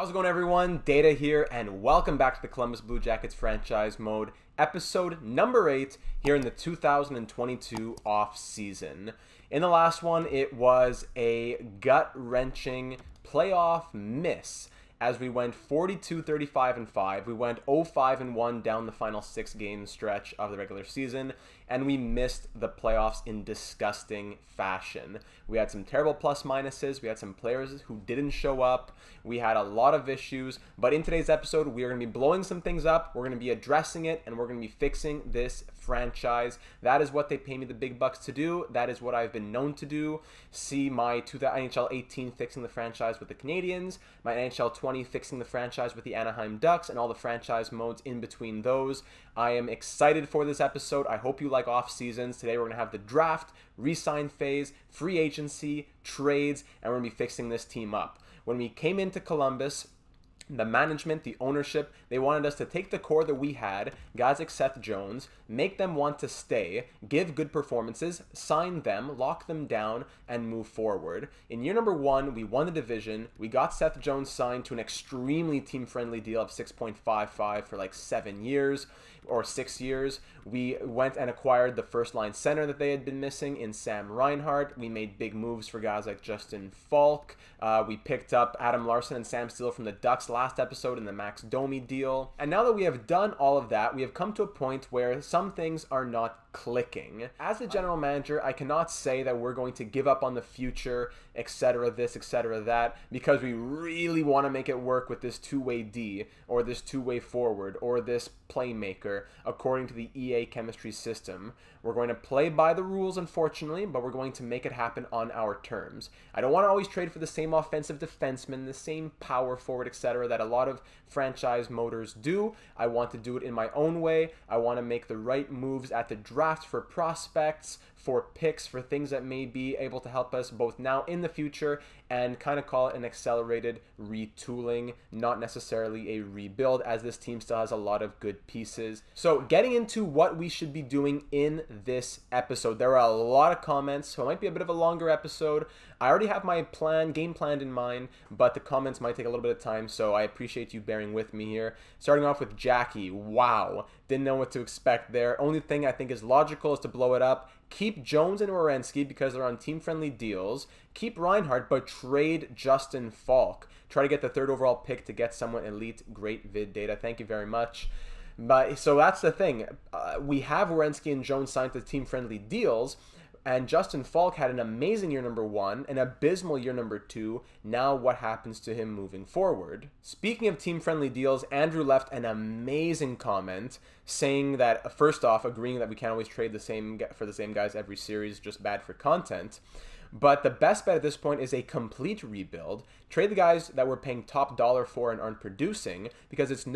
How's it going, everyone? Data here, and welcome back to the Columbus Blue Jackets franchise mode, episode number 8 here in the 2022 off-season. In the last one, it was a gut-wrenching playoff miss as we went 42-35-5. We went 0-5-1 down the final 6-game stretch of the regular season, and we missed the playoffs in disgusting fashion. We had some terrible plus-minuses. We had some players who didn't show up. We had a lot of issues, but in today's episode, we are going to be blowing some things up. We're going to be addressing it, and we're going to be fixing this franchise. That is what they pay me the big bucks to do. That is what I've been known to do. See my NHL 18 fixing the franchise with the Canadiens, my NHL 20 fixing the franchise with the Anaheim Ducks, and all the franchise modes in between those. I am excited for this episode. I hope you like off seasons. Today we're going to have the draft, re-sign phase, free agency, trades, and we're going to be fixing this team up. When we came into Columbus, the management, the ownership, they wanted us to take the core that we had, guys like Seth Jones, make them want to stay, give good performances, sign them, lock them down, and move forward. In year number 1, we won the division. We got Seth Jones signed to an extremely team-friendly deal of $6.55 for like 7 years or 6 years. We went and acquired the first-line center that they had been missing in Sam Reinhart. We made big moves for guys like Justin Falk. We picked up Adam Larsson and Sam Steele from the Ducks last episode in the Max Domi deal. And now that we have done all of that, we have come to a point where some things are not clicking. As the general manager, I cannot say that we're going to give up on the future, etc., this, etc., that, because we really want to make it work with this two-way D, or this two-way forward, or this playmaker, according to the EA chemistry system. We're going to play by the rules, unfortunately, but we're going to make it happen on our terms. I don't want to always trade for the same offensive defenseman, the same power forward, etc., that a lot of franchise motors do. I want to do it in my own way. I want to make the right moves at the draft for prospects, for picks, for things that may be able to help us both now in the future, and kind of call it an accelerated retooling, not necessarily a rebuild, as this team still has a lot of good pieces. So getting into what we should be doing in this episode, there are a lot of comments, so it might be a bit of a longer episode. I already have my game planned in mind, but the comments might take a little bit of time, so I appreciate you bearing with me here. Starting off with Jackie. Wow, didn't know what to expect there. Only thing I think is logical is to blow it up. Keep Jones and Zakwarensky because they're on team-friendly deals. Keep Reinhart, but trade Justin Falk. Try to get the 3rd overall pick to get someone elite. Great vid data. Thank you very much. But so that's the thing. We have Zakwarensky and Jones signed to team-friendly deals, and Justin Falk had an amazing year number 1, an abysmal year number 2. Now what happens to him moving forward? Speaking of team-friendly deals, Andrew left an amazing comment saying that, first off, agreeing that we can't always trade for the same guys every series, just bad for content. But the best bet at this point is a complete rebuild. Trade the guys that we're paying top dollar for and aren't producing, because there's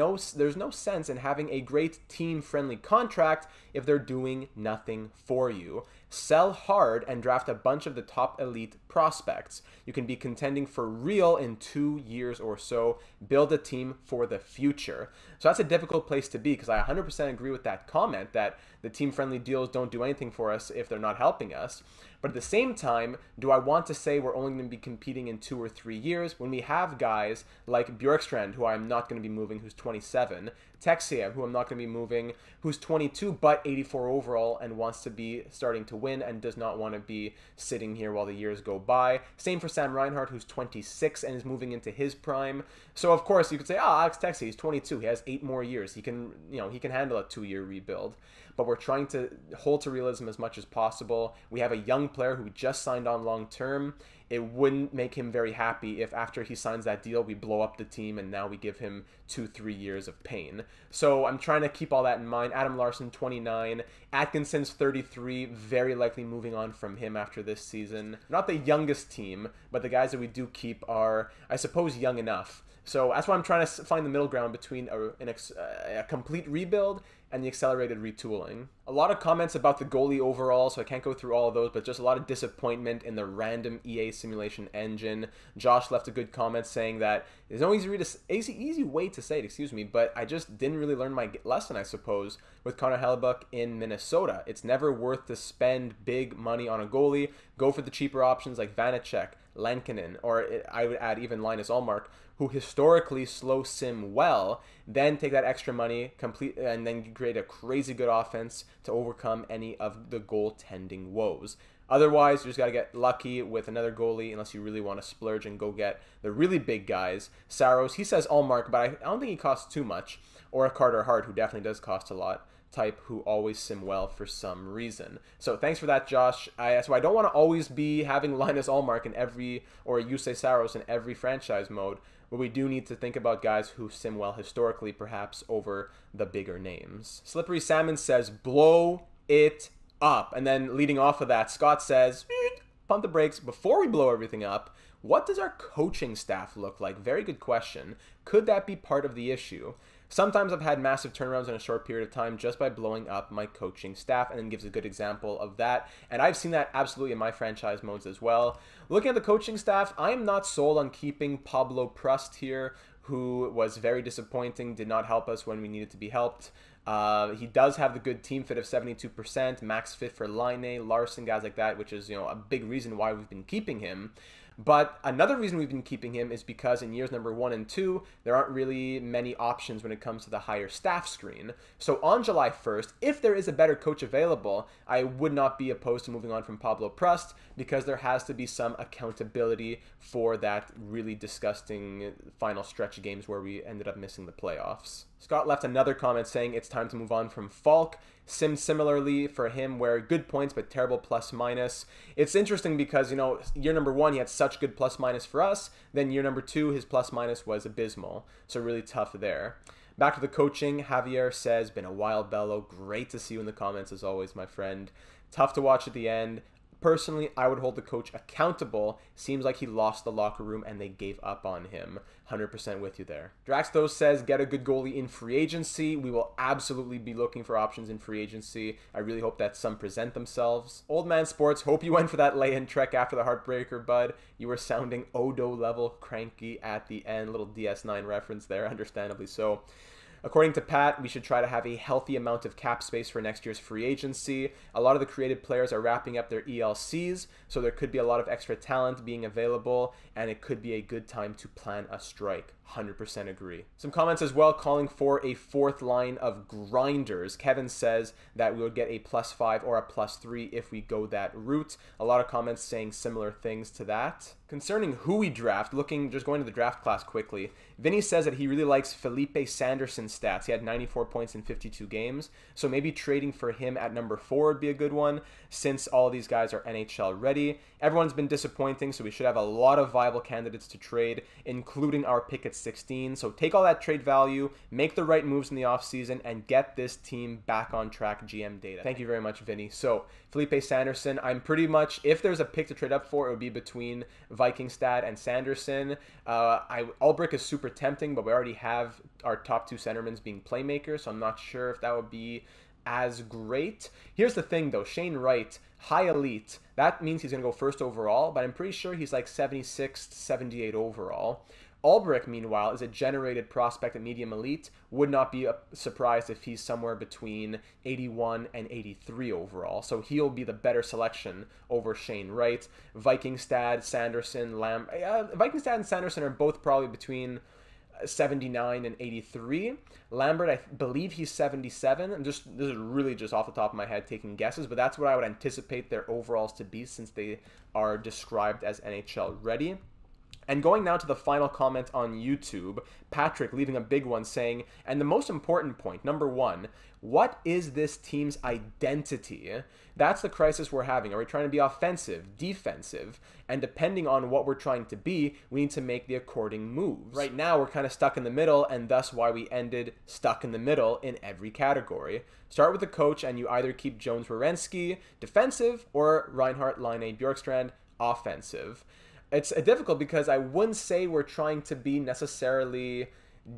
no sense in having a great team-friendly contract if they're doing nothing for you. Sell hard and draft a bunch of the top elite prospects. You can be contending for real in 2 years or so. Build a team for the future. So that's a difficult place to be, because I 100% agree with that comment that the team-friendly deals don't do anything for us if they're not helping us. But at the same time, do I want to say we're only going to be competing in 2 or 3 years when we have guys like Bjorkstrand, who I'm not going to be moving, who's 27, Texiev, who I'm not going to be moving, who's 22 but 84 overall and wants to be starting to win and does not want to be sitting here while the years go by. Same for Sam Reinhart, who's 26 and is moving into his prime. So of course you could say, Alex Texier, he's 22, he has 8 more years. He can handle a 2-year rebuild. But we're trying to hold to realism as much as possible. We have a young player who just signed on long term. It wouldn't make him very happy if after he signs that deal, we blow up the team and now we give him 2-3 years of pain. So I'm trying to keep all that in mind. Adam Larsson, 29. Atkinson's 33. Very likely moving on from him after this season. Not the youngest team, but the guys that we do keep are, I suppose, young enough. So that's why I'm trying to find the middle ground between a complete rebuild and the accelerated retooling. A lot of comments about the goalie overall, so I can't go through all of those, but just a lot of disappointment in the random EA simulation engine. Josh left a good comment saying that there's no easy way to say it, but I just didn't really learn my lesson, I suppose, with Connor Hellebuyck in Minnesota. It's never worth to spend big money on a goalie. Go for the cheaper options like Vanacek, Lankinen, or I would add even Linus Ullmark, who historically slow sim well, then take that extra money, complete, and then create a crazy good offense to overcome any of the goaltending woes. Otherwise, you just got to get lucky with another goalie unless you really want to splurge and go get the really big guys. Saros, he says Ullmark, but I don't think he costs too much. Or a Carter Hart, who definitely does cost a lot, type who always sim well for some reason. So thanks for that, Josh. So I don't want to always be having Linus Ullmark in every, or Yusei Saros in every franchise mode, but we do need to think about guys who sim well historically, perhaps over the bigger names. Slippery Salmon says, blow it up. And then leading off of that, Scott says, pump the brakes before we blow everything up. What does our coaching staff look like? Very good question. Could that be part of the issue? Sometimes I've had massive turnarounds in a short period of time just by blowing up my coaching staff, and then gives a good example of that. And I've seen that absolutely in my franchise modes as well. Looking at the coaching staff, I am not sold on keeping Pablo Prust here, who was very disappointing, did not help us when we needed to be helped. He does have the good team fit of 72%, max fit for Laine, Larson, guys like that, which is, a big reason why we've been keeping him. But another reason we've been keeping him is because in years number 1 and 2, there aren't really many options when it comes to the higher staff screen. So on July 1st, if there is a better coach available, I would not be opposed to moving on from Pablo Prust, because there has to be some accountability for that really disgusting final stretch of games where we ended up missing the playoffs. Scott left another comment saying it's time to move on from Falk. Similarly for him, where good points but terrible plus minus. It's interesting because, year number 1 he had such good plus minus for us. Then year number 2 his plus minus was abysmal. So really tough there. Back to the coaching, Javier says, been a while, Bello. Great to see you in the comments as always, my friend. Tough to watch at the end. Personally, I would hold the coach accountable. Seems like he lost the locker room and they gave up on him. 100% with you there. Draxtos says, get a good goalie in free agency. We will absolutely be looking for options in free agency. I really hope that some present themselves. Old Man Sports, hope you went for that lay-in trek after the heartbreaker, bud. You were sounding Odo level cranky at the end. Little DS9 reference there, understandably so. According to Pat, we should try to have a healthy amount of cap space for next year's free agency. A lot of the creative players are wrapping up their ELCs, so there could be a lot of extra talent being available, and it could be a good time to plan a strike. 100% agree. Some comments as well calling for a 4th line of grinders. Kevin says that we would get a +5 or a +3 if we go that route. A lot of comments saying similar things to that. Concerning who we draft, just going to the draft class quickly, Vinny says that he really likes Felipe Sanderson stats. He had 94 points in 52 games, so maybe trading for him at number 4 would be a good one, since all of these guys are NHL ready. Everyone's been disappointing, so we should have a lot of viable candidates to trade, including our pick at 16. So take all that trade value, make the right moves in the offseason, and get this team back on track GM data. Thank you very much, Vinny. So Felipe Sanderson, I'm pretty much, if there's a pick to trade up for, it would be between Vikingstad and Sanderson. Ulbrich is super tempting, but we already have our top 2 centermen being playmakers, so I'm not sure if that would be as great. Here's the thing though, Shane Wright, high elite, that means he's going to go 1st overall, but I'm pretty sure he's like 76th, 78 overall. Ulbrich, meanwhile, is a generated prospect at medium elite. Would not be surprised if he's somewhere between 81 and 83 overall. So he'll be the better selection over Shane Wright. Vikingstad, Sanderson, Vikingstad and Sanderson are both probably between 79 and 83. Lambert, I believe he's 77. This is really just off the top of my head taking guesses, but that's what I would anticipate their overalls to be since they are described as NHL ready. And going now to the final comment on YouTube, Patrick leaving a big one saying, and the most important point, number 1, what is this team's identity? That's the crisis we're having. Are we trying to be offensive, defensive? And depending on what we're trying to be, we need to make the according moves. Right now, we're kind of stuck in the middle, and thus why we ended stuck in the middle in every category. Start with the coach, and you either keep Jones-Werenski defensive, or Reinhart, Laine, Bjorkstrand offensive. It's difficult because I wouldn't say we're trying to be necessarily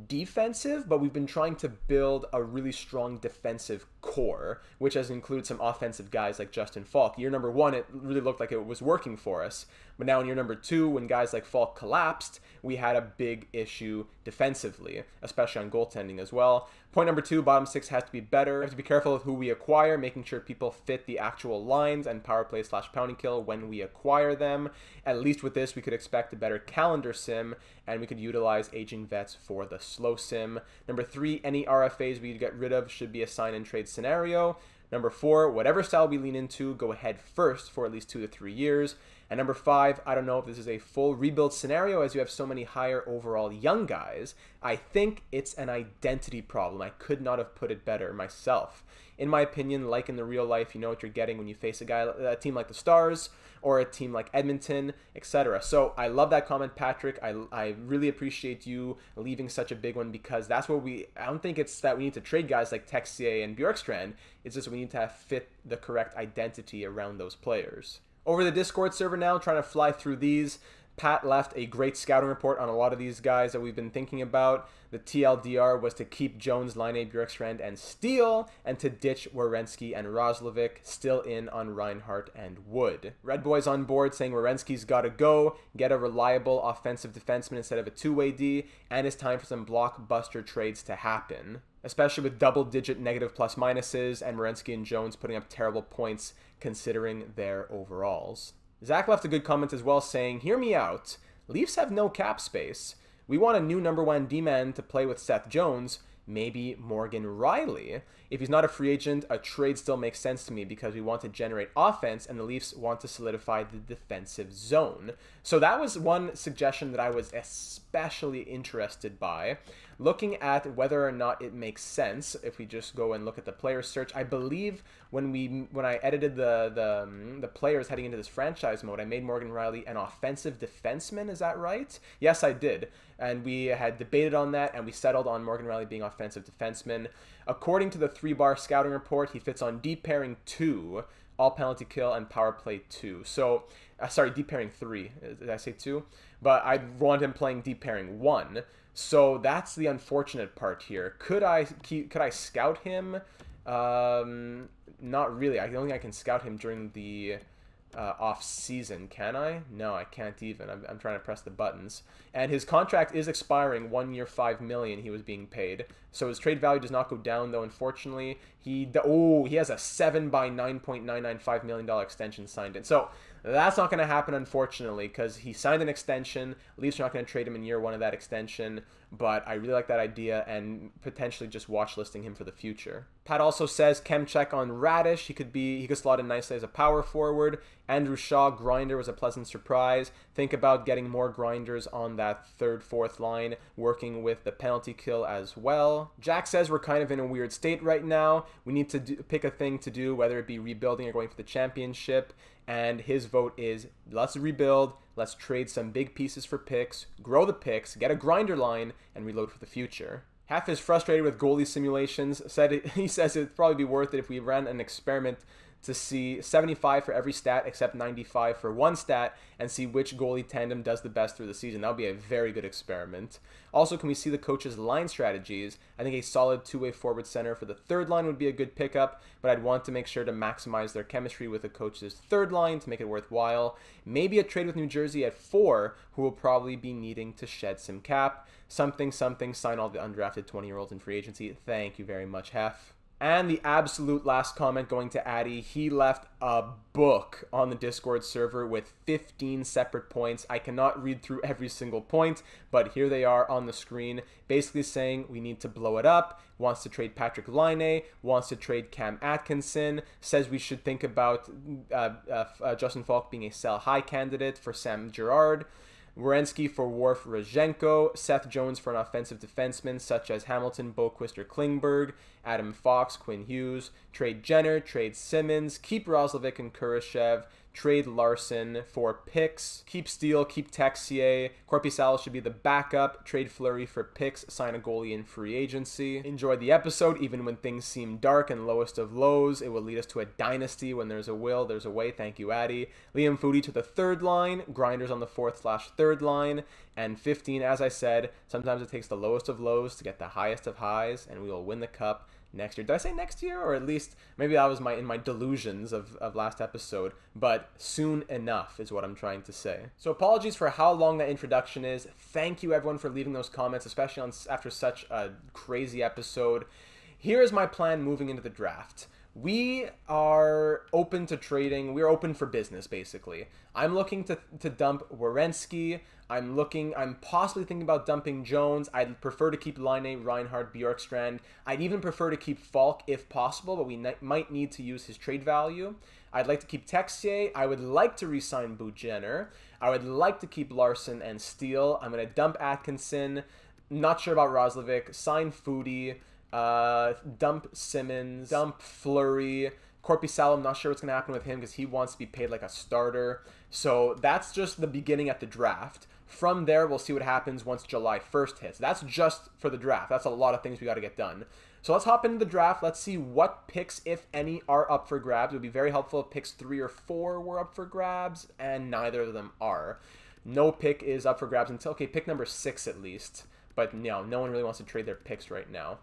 defensive, but we've been trying to build a really strong defensive core, which has included some offensive guys like Justin Falk. Year number 1, it really looked like it was working for us. But now in year number 2, when guys like Falk collapsed, we had a big issue defensively, especially on goaltending as well. Point number 2, bottom 6 has to be better. We have to be careful with who we acquire, making sure people fit the actual lines and power play / pounding kill when we acquire them. At least with this, we could expect a better calendar sim, and we could utilize aging vets for the slow sim. Number 3, any RFAs we get rid of should be a sign and trade scenario. Number 4, whatever style we lean into, go ahead first for at least 2 to 3 years. And number 5, I don't know if this is a full rebuild scenario as you have so many higher overall young guys. I think it's an identity problem. I could not have put it better myself. In my opinion, like in the real life, you know what you're getting when you face a team like the Stars or a team like Edmonton, etc. So I love that comment, Patrick. I really appreciate you leaving such a big one, because that's what I don't think it's that we need to trade guys like Texier and Bjorkstrand. It's just we need to fit the correct identity around those players. Over the Discord server now, trying to fly through these. Pat left a great scouting report on a lot of these guys that we've been thinking about. The TLDR was to keep Jones, Laine, Bjorkstrand, and Steele, and to ditch Werenski and Roslovic, still in on Reinhart and Wood. Red Boys on board saying Werenski's got to go, get a reliable offensive defenseman instead of a two-way D, and it's time for some blockbuster trades to happen, especially with double-digit negative plus minuses and Werenski and Jones putting up terrible points considering their overalls. Zach left a good comment as well saying, hear me out, Leafs have no cap space. We want a new number 1 D-man to play with Seth Jones, maybe Morgan Rielly. If he's not a free agent, a trade still makes sense to me because we want to generate offense and the Leafs want to solidify the defensive zone. So that was one suggestion that I was especially interested by. Looking at whether or not it makes sense, if we just go and look at the player search, I believe when I edited the players heading into this franchise mode, I made Morgan Rielly an offensive defenseman. Is that right? Yes, I did. And we had debated on that, and we settled on Morgan Rielly being offensive defenseman. According to the 3-bar scouting report, he fits on deep pairing 2, all penalty kill, and power play 2. So, sorry, deep pairing 3. Did I say 2? But I want him playing deep pairing 1. So that's the unfortunate part here. Could I scout him? Not really. I don't think I can scout him during the off-season, can I? No, I can't even. I'm trying to press the buttons. And his contract is expiring, 1 year, $5 million he was being paid. So his trade value does not go down, though, unfortunately. He has a 7 by $9.995 million extension signed in. So that's not going to happen, unfortunately, because he signed an extension. Leafs are not going to trade him in year 1 of that extension, but I really like that idea and potentially just watch listing him for the future. Pat also says Kemchek on Radish. He could slot in nicely as a power forward. Andrew Shaw, grinder, was a pleasant surprise. Think about getting more grinders on that 3rd, 4th line, working with the penalty kill as well. Jack says we're kind of in a weird state right now. We need to pick a thing to do, whether it be rebuilding or going for the championship. And his vote is, let's rebuild, let's trade some big pieces for picks, grow the picks, get a grinder line, and reload for the future. Half is frustrated with goalie simulations. He says it'd probably be worth it if we ran an experiment to see 75 for every stat except 95 for one stat and see which goalie tandem does the best through the season. That would be a very good experiment. Also, can we see the coach's line strategies? I think a solid two-way forward center for the 3rd line would be a good pickup, but I'd want to make sure to maximize their chemistry with the coach's 3rd line to make it worthwhile. Maybe a trade with New Jersey at 4, who will probably be needing to shed some cap. Something, sign all the undrafted 20-year-olds in free agency. Thank you very much, Hef. And the absolute last comment going to Addy, he left a book on the Discord server with 15 separate points. I cannot read through every single point, but here they are on the screen, basically saying we need to blow it up, wants to trade Patrick Laine, wants to trade Cam Atkinson, says we should think about Justin Falk being a sell-high candidate for Sam Girard, Werenski for Worf Rozhenko, Seth Jones for an offensive defenseman such as Hamilton, Boquist, or Klingberg, Adam Fox, Quinn Hughes, trade Jenner, trade Simmons, keep Roslovic and Kurashev, trade Larson for picks, keep Steele, keep Texier, Korpisalo should be the backup, trade Fleury for picks, sign a goalie in free agency. Enjoyed the episode, even when things seem dark and lowest of lows. It will lead us to a dynasty. When there's a will, there's a way. Thank you, Addy. Liam Foodie to the 3rd line, grinders on the 4th/3rd line, and 15, as I said, sometimes it takes the lowest of lows to get the highest of highs, and we will win the cup next year. Did I say next year? Or at least maybe that was in my delusions of last episode. But soon enough is what I'm trying to say. So apologies for how long that introduction is. Thank you everyone for leaving those comments, especially after such a crazy episode. Here is my plan moving into the draft. We are open to trading. We're open for business, basically. I'm looking to dump Werenski. I'm possibly thinking about dumping Jones. I'd prefer to keep Laine, Reinhardt, Bjorkstrand. I'd even prefer to keep Falk if possible, but we might need to use his trade value. I'd like to keep Texier. I would like to re-sign Buchanan. I would like to keep Larson and Steele. I'm going to dump Atkinson. Not sure about Roslovic. Sign Foodie. Dump Simmons. Dump Fleury. Korpisalo, I'm not sure what's going to happen with him because he wants to be paid like a starter. So that's just the beginning at the draft. From there, we'll see what happens once July 1st hits. That's just for the draft. That's a lot of things we got to get done. So let's hop into the draft. Let's see what picks, if any, are up for grabs. It would be very helpful if picks 3 or 4 were up for grabs, and neither of them are. No pick is up for grabs until, okay, pick number 6 at least. But no one really wants to trade their picks right now.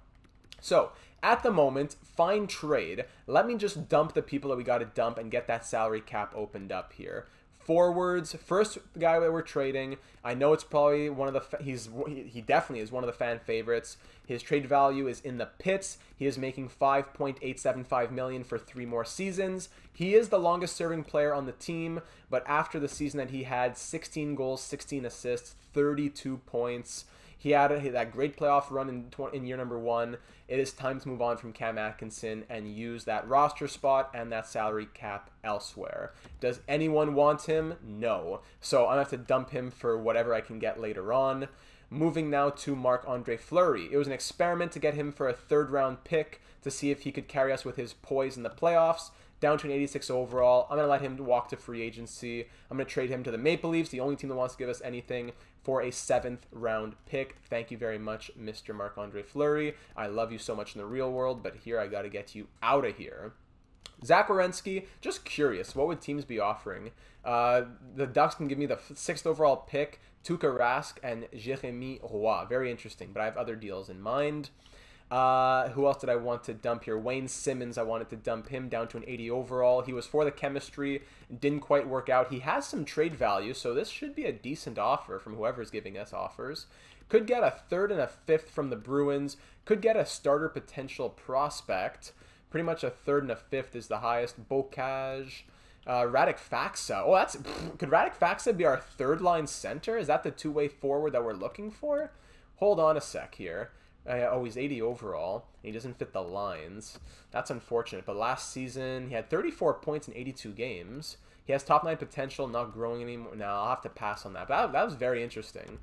So, at the moment, find trade. Let me just dump the people that we got to dump and get that salary cap opened up here. Forwards, first guy that we're trading. I know it's probably one of the he definitely is one of the fan favorites. His trade value is in the pits. He is making $5.875 million for 3 more seasons. He is the longest serving player on the team, but after the season that he had 16 goals, 16 assists, 32 points. He had that great playoff run in year number 1. It is time to move on from Cam Atkinson and use that roster spot and that salary cap elsewhere. Does anyone want him? No. So I'm going to have to dump him for whatever I can get later on. Moving now to Marc-Andre Fleury. It was an experiment to get him for a 3rd-round pick to see if he could carry us with his poise in the playoffs. Down to an 86 overall. I'm going to let him walk to free agency. I'm going to trade him to the Maple Leafs, the only team that wants to give us anything, for a 7th-round pick. Thank you very much, Mr. Marc-Andre Fleury. I love you so much in the real world, but here I got to get you out of here. Zakwarensky, just curious, what would teams be offering? The Ducks can give me the 6th overall pick, Tuukka Rask, and Jérémy Roy. Very interesting, but I have other deals in mind. Who else did I want to dump here? Wayne Simmons, I wanted to dump him down to an 80 overall. He was for the chemistry, didn't quite work out. He has some trade value, so this should be a decent offer from whoever's giving us offers. Could get a 3rd and a 5th from the Bruins. Could get a starter potential prospect. Pretty much a 3rd and a 5th is the highest. Bocage. Radek Faksa. Oh, could Radek Faksa be our 3rd-line center? Is that the 2-way forward that we're looking for? Hold on a sec here. He's 80 overall. He doesn't fit the lines. That's unfortunate. But last season, he had 34 points in 82 games. He has top 9 potential, not growing anymore. Now I'll have to pass on that. But that was very interesting.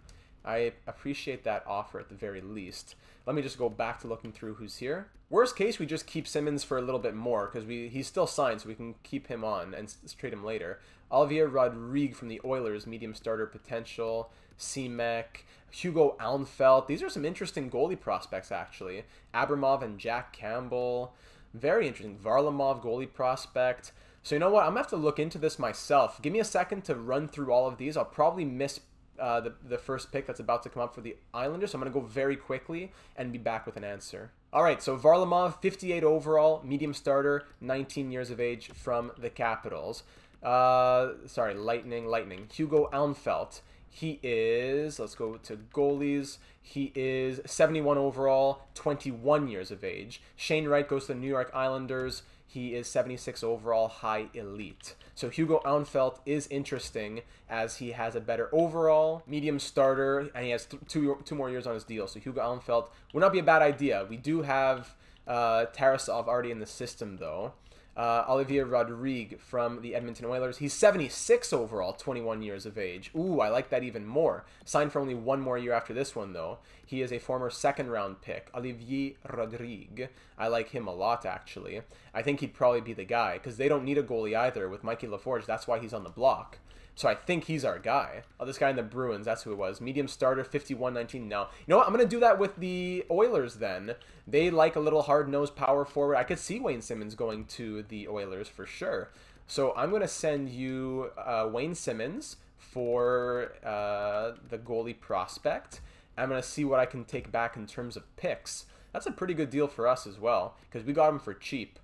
I appreciate that offer at the very least. Let me just go back to looking through who's here. Worst case, we just keep Simmons for a little bit more because he's still signed, so we can keep him on and trade him later. Olivia Rodriguez from the Oilers, medium starter potential. Semek, Hugo Alnfelt. These are some interesting goalie prospects, actually. Abramov and Jack Campbell. Very interesting. Varlamov, goalie prospect. So you know what? I'm going to have to look into this myself. Give me a second to run through all of these. I'll probably miss the first pick that's about to come up for the Islanders. So I'm going to go very quickly and be back with an answer. All right, so Varlamov, 58 overall, medium starter, 19 years of age from the Capitals. Lightning. Hugo Alnfelt. He is, let's go to goalies, he is 71 overall, 21 years of age. Shane Wright goes to the New York Islanders. He is 76 overall, high elite. So Hugo Alnfelt is interesting as he has a better overall, medium starter, and he has two more years on his deal. So Hugo Alnfelt would not be a bad idea. We do have Tarasov already in the system, though. Olivia Rodriguez from the Edmonton Oilers. He's 76 overall, 21 years of age. Ooh, I like that even more. Signed for only 1 more year after this one, though. He is a former 2nd-round pick, Olivia Rodriguez. I like him a lot, actually. I think he'd probably be the guy, because they don't need a goalie either with Mikey LaForge. That's why he's on the block. So I think he's our guy. Oh, this guy in the Bruins, that's who it was. Medium starter, 51-19 now. You know what? I'm going to do that with the Oilers then. They like a little hard-nosed power forward. I could see Wayne Simmons going to the Oilers for sure. So I'm going to send you Wayne Simmons for the goalie prospect. I'm going to see what I can take back in terms of picks. That's a pretty good deal for us as well, because we got him for cheap.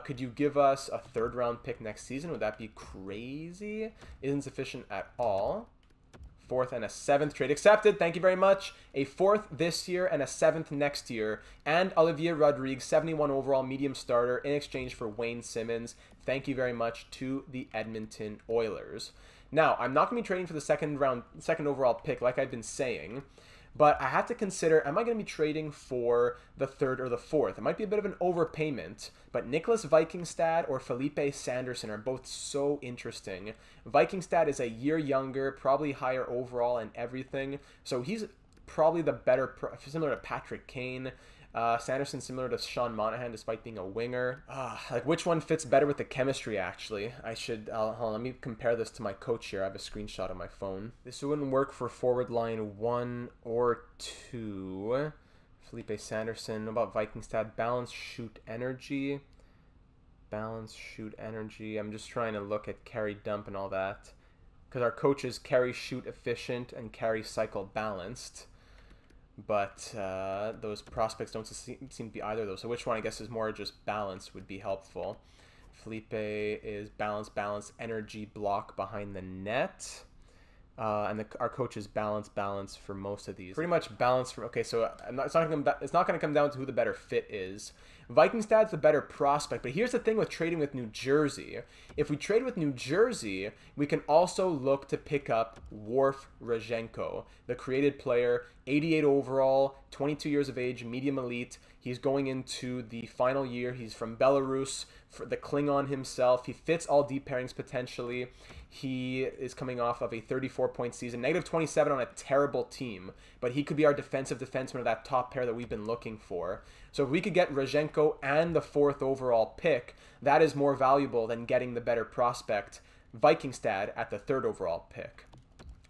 Could you give us a 3rd round pick next season? Would that be crazy? Isn't sufficient at all. 4th and a 7th, trade accepted. Thank you very much. A 4th this year and a 7th next year. And Olivia Rodriguez, 71 overall medium starter in exchange for Wayne Simmons. Thank you very much to the Edmonton Oilers. Now, I'm not going to be trading for the second overall pick like I've been saying. But I have to consider, am I going to be trading for the 3rd or the 4th? It might be a bit of an overpayment, but Nicholas Vikingstad or Felipe Sanderson are both so interesting. Vikingstad is a year younger, probably higher overall and everything, so he's probably the better, similar to Patrick Kane. Sanderson similar to Sean Monahan despite being a winger. Like which one fits better with the chemistry actually? Hold on, let me compare this to my coach here. I have a screenshot on my phone. This wouldn't work for forward line 1 or 2. Felipe Sanderson. What about Vikingstad? Balance, shoot, energy. Balance, shoot, energy. I'm just trying to look at carry, dump and all that. Because our coach is carry, shoot, efficient and carry, cycle, balanced. But those prospects don't seem to be either of those. So which one I guess is more just balance would be helpful. Felipe is balance, energy, block behind the net. And our coach is balance for most of these. Pretty much balance for, okay, so it's not going to come down to who the better fit is. Vikingstad's the better prospect, but here's the thing with trading with New Jersey. If we trade with New Jersey, we can also look to pick up Worf Rozhenko, the created player, 88 overall, 22 years of age, medium elite. He's going into the final year. He's from Belarus, for the Klingon himself. He fits all deep pairings potentially. He is coming off of a 34-point season, -27 on a terrible team, but he could be our defensive defenseman of that top pair that we've been looking for. So if we could get Rozhenko and the 4th overall pick, that is more valuable than getting the better prospect, Vikingstad, at the 3rd overall pick.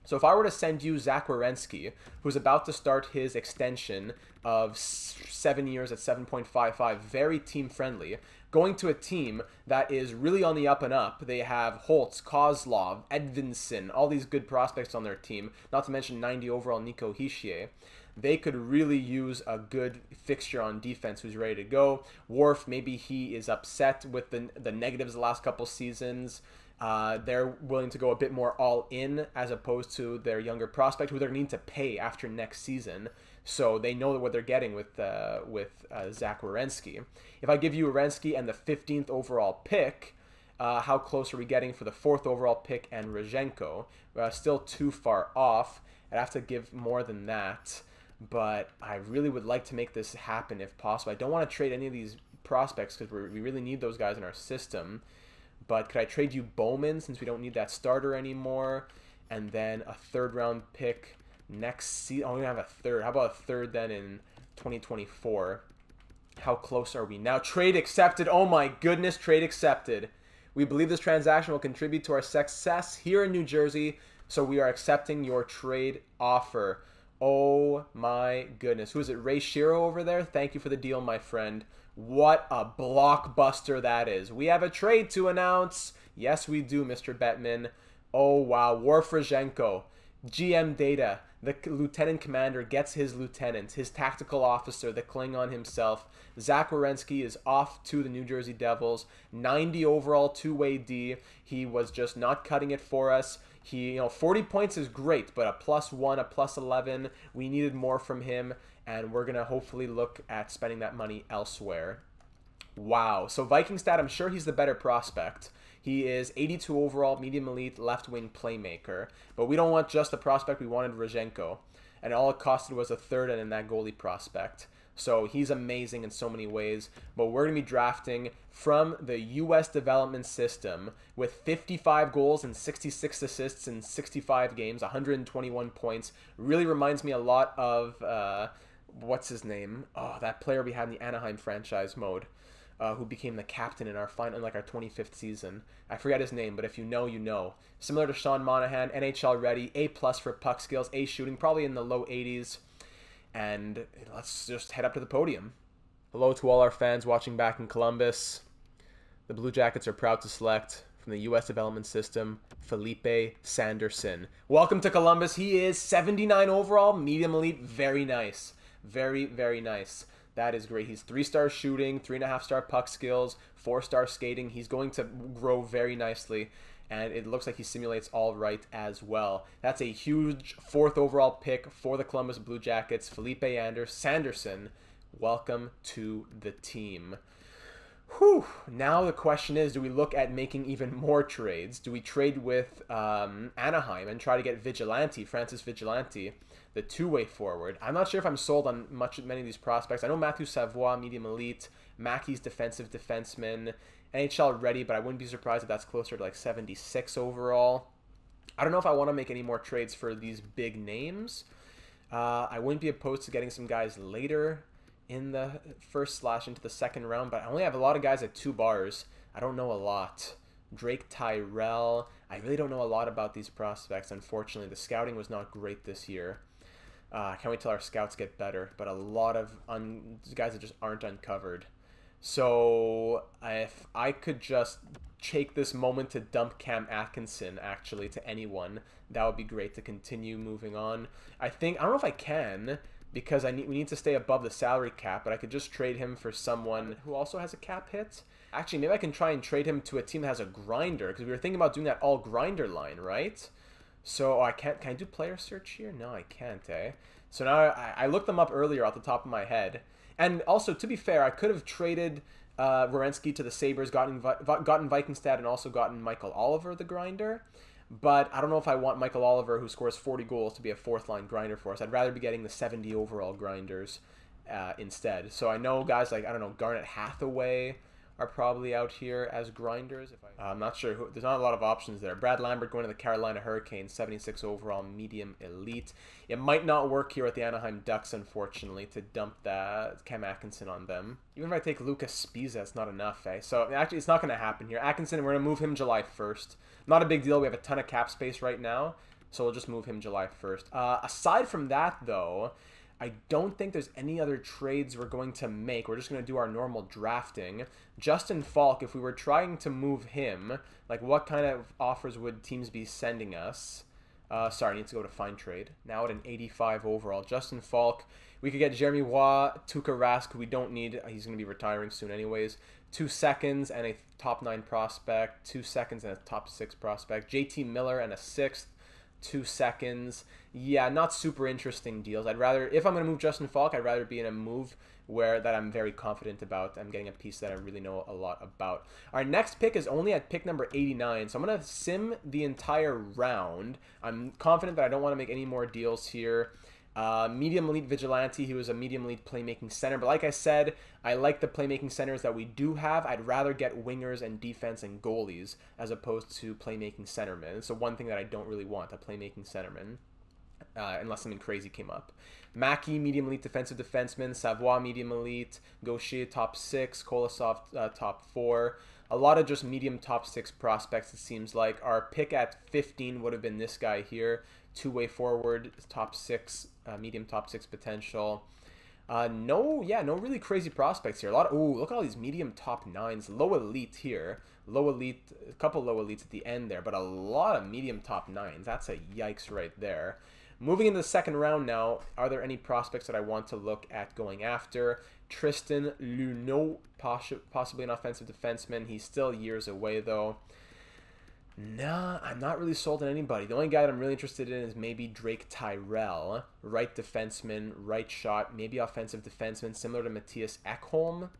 So if I were to send you Zakwarensky, who's about to start his extension of 7 years at 7.55, very team-friendly, going to a team that is really on the up and up. They have Holtz, Kozlov, Edvinsson, all these good prospects on their team, not to mention 90 overall Nico Hischier. They could really use a good fixture on defense who's ready to go. Worf, maybe he is upset with the negatives the last couple seasons. They're willing to go a bit more all in as opposed to their younger prospect who they're going to need to pay after next season. So they know what they're getting with Zakwarensky. If I give you Arensky and the 15th overall pick, how close are we getting for the 4th overall pick and Rozhenko? Still too far off. I'd have to give more than that. But I really would like to make this happen if possible. I don't want to trade any of these prospects because we really need those guys in our system. But could I trade you Bowman since we don't need that starter anymore? And then a 3rd round pick next season. Oh, we have a 3rd. How about a 3rd then in 2024? How close are we now? Trade accepted. Oh my goodness, trade accepted. We believe this transaction will contribute to our success here in New Jersey, so we are accepting your trade offer. Oh my goodness. Who is it? Ray Shiro over there? Thank you for the deal, my friend. What a blockbuster that is. We have a trade to announce. Yes, we do, Mr. Bettman. Oh, wow. Worf Rozhenko. GM data. The lieutenant commander gets his lieutenant, his tactical officer, the Klingon himself. Zakwarensky is off to the New Jersey Devils. 90 overall, two-way D. He was just not cutting it for us. 40 points is great, but a +1, a +11, we needed more from him, and we're going to hopefully look at spending that money elsewhere. Wow. So Vikingstad, I'm sure he's the better prospect. He is 82 overall, medium elite, left-wing playmaker. But we don't want just the prospect. We wanted Rozhenko. And all it costed was a 3rd and in that goalie prospect. So he's amazing in so many ways. But we're going to be drafting from the U.S. development system with 55 goals and 66 assists in 65 games, 121 points. Really reminds me a lot of, what's his name? Oh, that player we had in the Anaheim franchise mode. Who became the captain in our 25th season. I forget his name, but if you know, you know. Similar to Sean Monahan, NHL ready, A+ for puck skills, A shooting, probably in the low 80s. And let's just head up to the podium. Hello to all our fans watching back in Columbus. The Blue Jackets are proud to select from the U.S. development system, Felipe Sanderson. Welcome to Columbus. He is 79 overall, medium elite, very nice. Very, very nice. That is great. He's 3-star shooting, 3.5-star puck skills, 4-star skating. He's going to grow very nicely, and it looks like he simulates all right as well. That's a huge 4th overall pick for the Columbus Blue Jackets. Felipe Sanderson, welcome to the team. Whew. Now the question is, do we look at making even more trades? Do we trade with Anaheim and try to get Francis Vigilante, the 2-way forward? I'm not sure if I'm sold on many of these prospects. I know Matthew Savoie, medium elite, Mackey's defensive defenseman, NHL ready, but I wouldn't be surprised if that's closer to like 76 overall. I don't know if I want to make any more trades for these big names. I wouldn't be opposed to getting some guys later in the first / into the second round, but I only have a lot of guys at 2 bars. I don't know a lot. Drake Tyrell, I really don't know a lot about these prospects, unfortunately. The scouting was not great this year. Can't wait till our scouts get better, but a lot of guys that just aren't uncovered. So if I could just take this moment to dump Cam Atkinson, actually, to anyone, that would be great to continue moving on. I don't know if I can, because we need to stay above the salary cap, but I could just trade him for someone who also has a cap hit. Actually, maybe I can try and trade him to a team that has a grinder, because we were thinking about doing that all grinder line, right? So I can't. Can I do player search here? No, I can't, eh? So now I looked them up earlier off the top of my head. And also, to be fair, I could have traded Werenski to the Sabres, gotten Vikingstad, and also gotten Michael Oliver, the grinder. But I don't know if I want Michael Oliver, who scores 40 goals, to be a 4th-line grinder for us. I'd rather be getting the 70 overall grinders instead. So I know guys like, I don't know, Garnet Hathaway are probably out here as grinders. I'm not sure. There's not a lot of options there. Brad Lambert going to the Carolina Hurricanes, 76 overall, medium elite. It might not work here at the Anaheim Ducks, unfortunately, to dump that Cam Atkinson on them. Even if I take Lucas Spiza, it's not enough, eh? So actually, it's not going to happen here. Atkinson, we're going to move him July 1st. Not a big deal. We have a ton of cap space right now, so we'll just move him July 1st. Aside from that, though, I don't think there's any other trades we're going to make. We're just going to do our normal drafting. Justin Falk, if we were trying to move him, like what kind of offers would teams be sending us? Sorry, I need to go to find trade. Now at an 85 overall. Justin Falk. We could get Jeremy Waugh, Tuukka Rask, who we don't need. He's going to be retiring soon anyways. 2 seconds and a top 9 prospect. 2 seconds and a top 6 prospect. JT Miller and a 6th. 2 seconds. Yeah, not super interesting deals. I'd rather, if I'm going to move Justin Falk, I'd rather be in a move that I'm very confident about. I'm getting a piece that I really know a lot about. Our next pick is only at pick number 89, so I'm going to sim the entire round. I'm confident that I don't want to make any more deals here. Medium elite Vigilante, he was a medium elite playmaking center, but like I said, I like the playmaking centers that we do have. I'd rather get wingers and defense and goalies as opposed to playmaking centermen. So one thing that I don't really want, a playmaking centerman, unless something crazy came up. Mackey, medium elite defensive defenseman. Savoie, medium elite. Gaucher, top 6. Kolosov, top 4. A lot of just medium top 6 prospects, it seems like. Our pick at 15 would have been this guy here. 2-way forward, top 6, medium top 6 potential. No really crazy prospects here. Look at all these medium top 9s. Low elite here. Low elite, a couple low elites at the end there, but a lot of medium top 9s. That's a yikes right there. Moving into the second round now, are there any prospects that I want to look at going after? Tristan Luneau, possibly an offensive defenseman. He's still years away, though. Nah, I'm not really sold on anybody. The only guy that I'm really interested in is maybe Drake Tyrell. Right defenseman, right shot, maybe offensive defenseman, similar to Matthias Ekholm.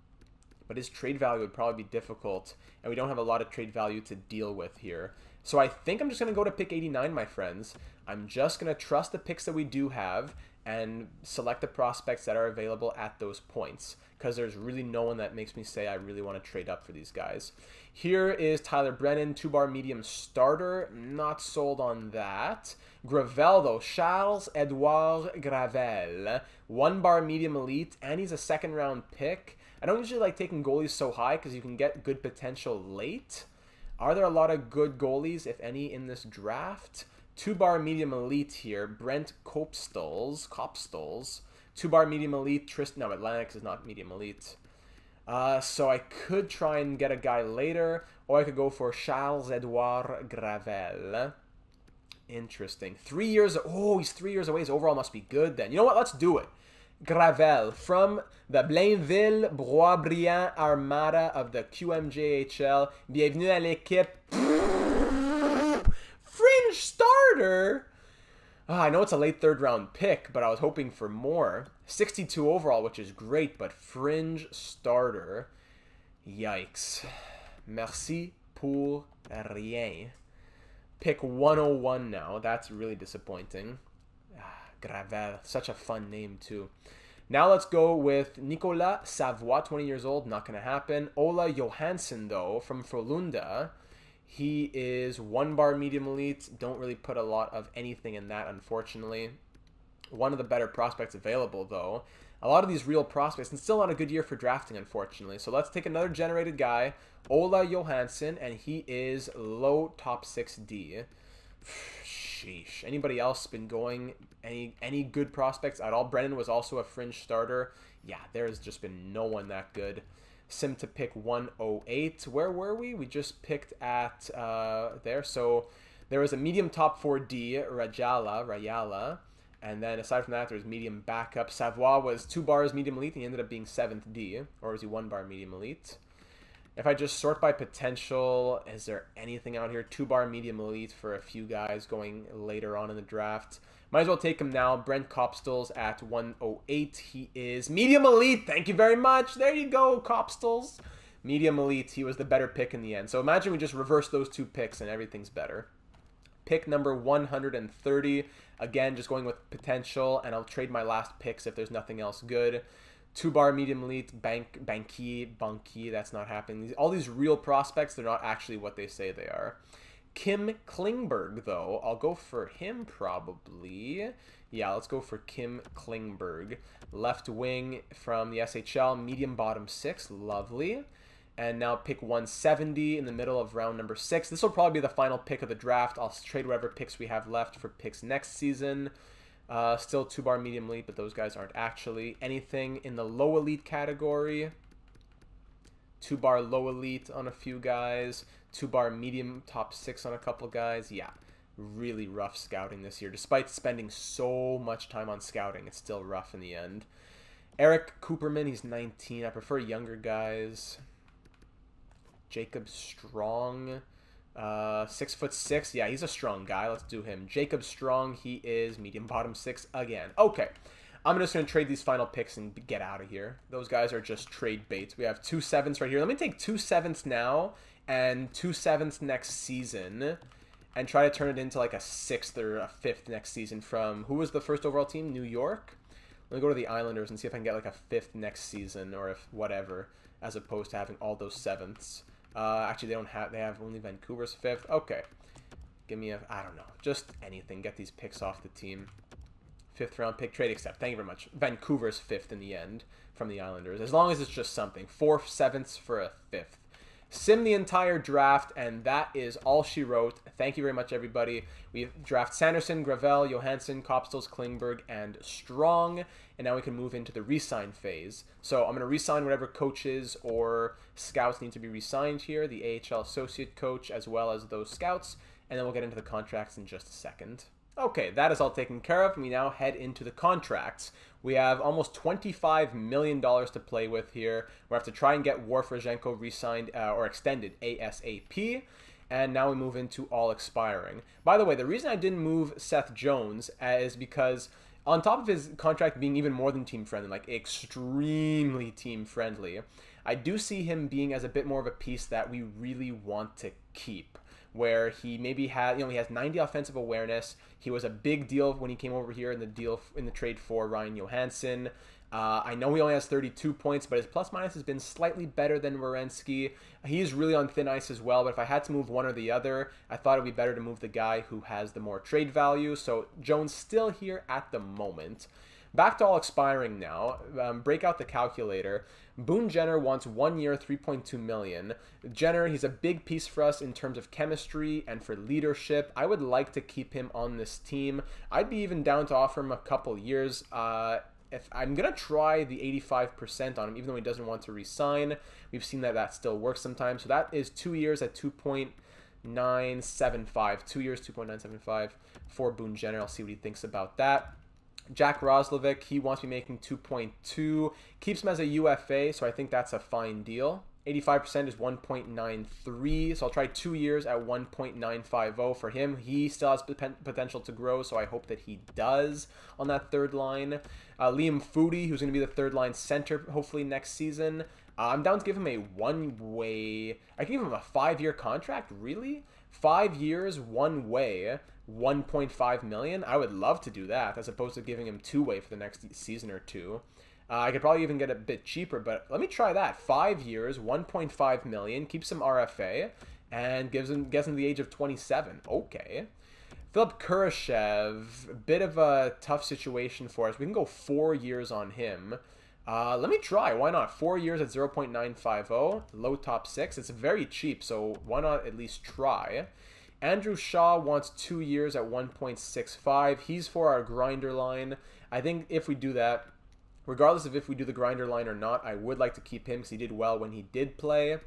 But his trade value would probably be difficult, and we don't have a lot of trade value to deal with here. So I think I'm just going to go to pick 89, my friends. I'm just going to trust the picks that we do have and select the prospects that are available at those points, because there's really no one that makes me say I really want to trade up for these guys. Here is Tyler Brennan, 2-bar medium starter. Not sold on that. Gravel, though. Charles-Edouard Gravel. 1-bar medium elite, and he's a second-round pick. I don't usually like taking goalies so high because you can get good potential late. Are there a lot of good goalies, if any, in this draft? 2-bar medium elite here. Brent Kopstels. 2-bar medium elite. No, Atlantic is not medium elite. So I could try and get a guy later, or I could go for Charles-Edouard Gravel. Interesting. 3 years. Oh, he's 3 years away. His overall must be good then. You know what? Let's do it. Gravel from the Blainville Boisbriand Armada of the QMJHL. Bienvenue à l'équipe. Fringe starter. I know it's a late third round pick, but I was hoping for more. 62 overall, which is great, but fringe starter. Yikes. Merci pour rien. Pick 101 now. That's really disappointing. Gravel. Such a fun name, too. Now let's go with Nicolas Savoie, 20 years old. Not going to happen. Ola Johansson, though, from Frölunda. He is 1-bar medium elite. Don't really put a lot of anything in that, unfortunately. One of the better prospects available, though. A lot of these real prospects, and still not a good year for drafting, unfortunately. So let's take another generated guy, Ola Johansson, and he is low top 6D. Sheesh. Anybody else been going? Any good prospects at all? Brennan was also a fringe starter. Yeah, there's just been no one that good. Sim to pick 108. Where were we? We just picked at there. So there was a medium top 4D, Rayala. And then aside from that, there was medium backup. Savoie was 2 bars medium elite, and he ended up being 7th D. Or was he 1 bar medium elite? If I just sort by potential, is there anything out here? 2 bar medium elite for a few guys going later on in the draft. Might as well take him now. Brent Kopstels at 108. He is medium elite. Thank you very much. There you go, Kopstels. Medium elite. He was the better pick in the end. So imagine we just reverse those 2 picks and everything's better. Pick number 130. Again, just going with potential, and I'll trade my last picks if there's nothing else good. 2 bar medium elite, Banky, that's not happening. All these real prospects, they're not actually what they say they are. Kim Klingberg, though, I'll go for him probably. Yeah, let's go for Kim Klingberg. Left wing from the SHL, medium bottom 6, lovely. And now pick 170 in the middle of round number 6. This will probably be the final pick of the draft. I'll trade whatever picks we have left for picks next season. Still 2 bar medium elite, but those guys aren't actually. Anything in the low elite category. 2 bar low elite on a few guys. 2 bar medium top 6 on a couple guys. Yeah, really rough scouting this year. Despite spending so much time on scouting, it's still rough in the end. Eric Cooperman, he's 19. I prefer younger guys. Jacob Strong, 6'6". Yeah, he's a strong guy. Let's do him. Jacob Strong, he is medium bottom 6 again. Okay, I'm just going to trade these final picks and get out of here. Those guys are just trade baits. We have 2 7ths right here. Let me take 2 7ths now and 2 7ths next season and try to turn it into like a 6th or a 5th next season from, who was the first overall team? New York? Let me go to the Islanders and see if I can get like a 5th next season or if whatever, as opposed to having all those 7ths. Actually, they have only Vancouver's 5th. Okay. Give me I don't know, just anything. Get these picks off the team. 5th round pick, trade accept. Thank you very much. Vancouver's 5th in the end from the Islanders. As long as it's just something. 4 7ths for a 5th. Sim the entire draft, and that is all she wrote. Thank you very much, everybody. We draft Sanderson, Gravel, Johansson, Kopstels, Klingberg, and Strong. And now we can move into the re-sign phase. So I'm going to re-sign whatever coaches or scouts need to be re-signed here, the AHL associate coach as well as those scouts. And then we'll get into the contracts in just a second. Okay, that is all taken care of. We now head into the contracts. We have almost $25 million to play with here. We have to try and get Warfrazenko re-signed or extended ASAP. And now we move into all expiring. By the way, the reason I didn't move Seth Jones is because on top of his contract being even more than team-friendly, like extremely team-friendly, I do see him being as a bit more of a piece that we really want to keep, where he maybe had, he has 90 offensive awareness. He was a big deal when he came over here in the trade for Ryan Johansson. I know he only has 32 points, but his plus-minus has been slightly better than Werenski. He's really on thin ice as well, but if I had to move one or the other, I thought it would be better to move the guy who has the more trade value. So Jones still here at the moment. Back to all expiring now. Break out the calculator. Boone Jenner wants 1 year, $3.2 million. Jenner, he's a big piece for us in terms of chemistry and for leadership. I would like to keep him on this team. I'd be even down to offer him a couple years. If I'm going to try the 85% on him, even though he doesn't want to re-sign. We've seen that still works sometimes. So that is 2 years at 2.975. 2 years, 2.975 for Boone Jenner. I'll see what he thinks about that. Jack Roslovic, he wants to be making 2.2. Keeps him as a UFA, so I think that's a fine deal. 85% is 1.93, so I'll try 2 years at 1.950 for him. He still has potential to grow, so I hope that he does on that third line. Liam Foudy, who's going to be the third line center hopefully next season. I'm down to give him a one-way. I can give him a 5-year contract, really? 5 years, one way, 1.5 million. I would love to do that, as opposed to giving him 2-way for the next season or two. I could probably even get a bit cheaper, but let me try that. 5 years, 1.5 million, keeps him RFA, and gets him the age of 27. Okay. Philip Kurashev, bit of a tough situation for us. We can go 4 years on him. Let me try. Why not? 4 years at 0.950, low top 6. It's very cheap, so why not at least try? Andrew Shaw wants 2 years at 1.65. He's for our grinder line. I think if we do that, regardless of if we do the grinder line or not, I would like to keep him because he did well when he did play.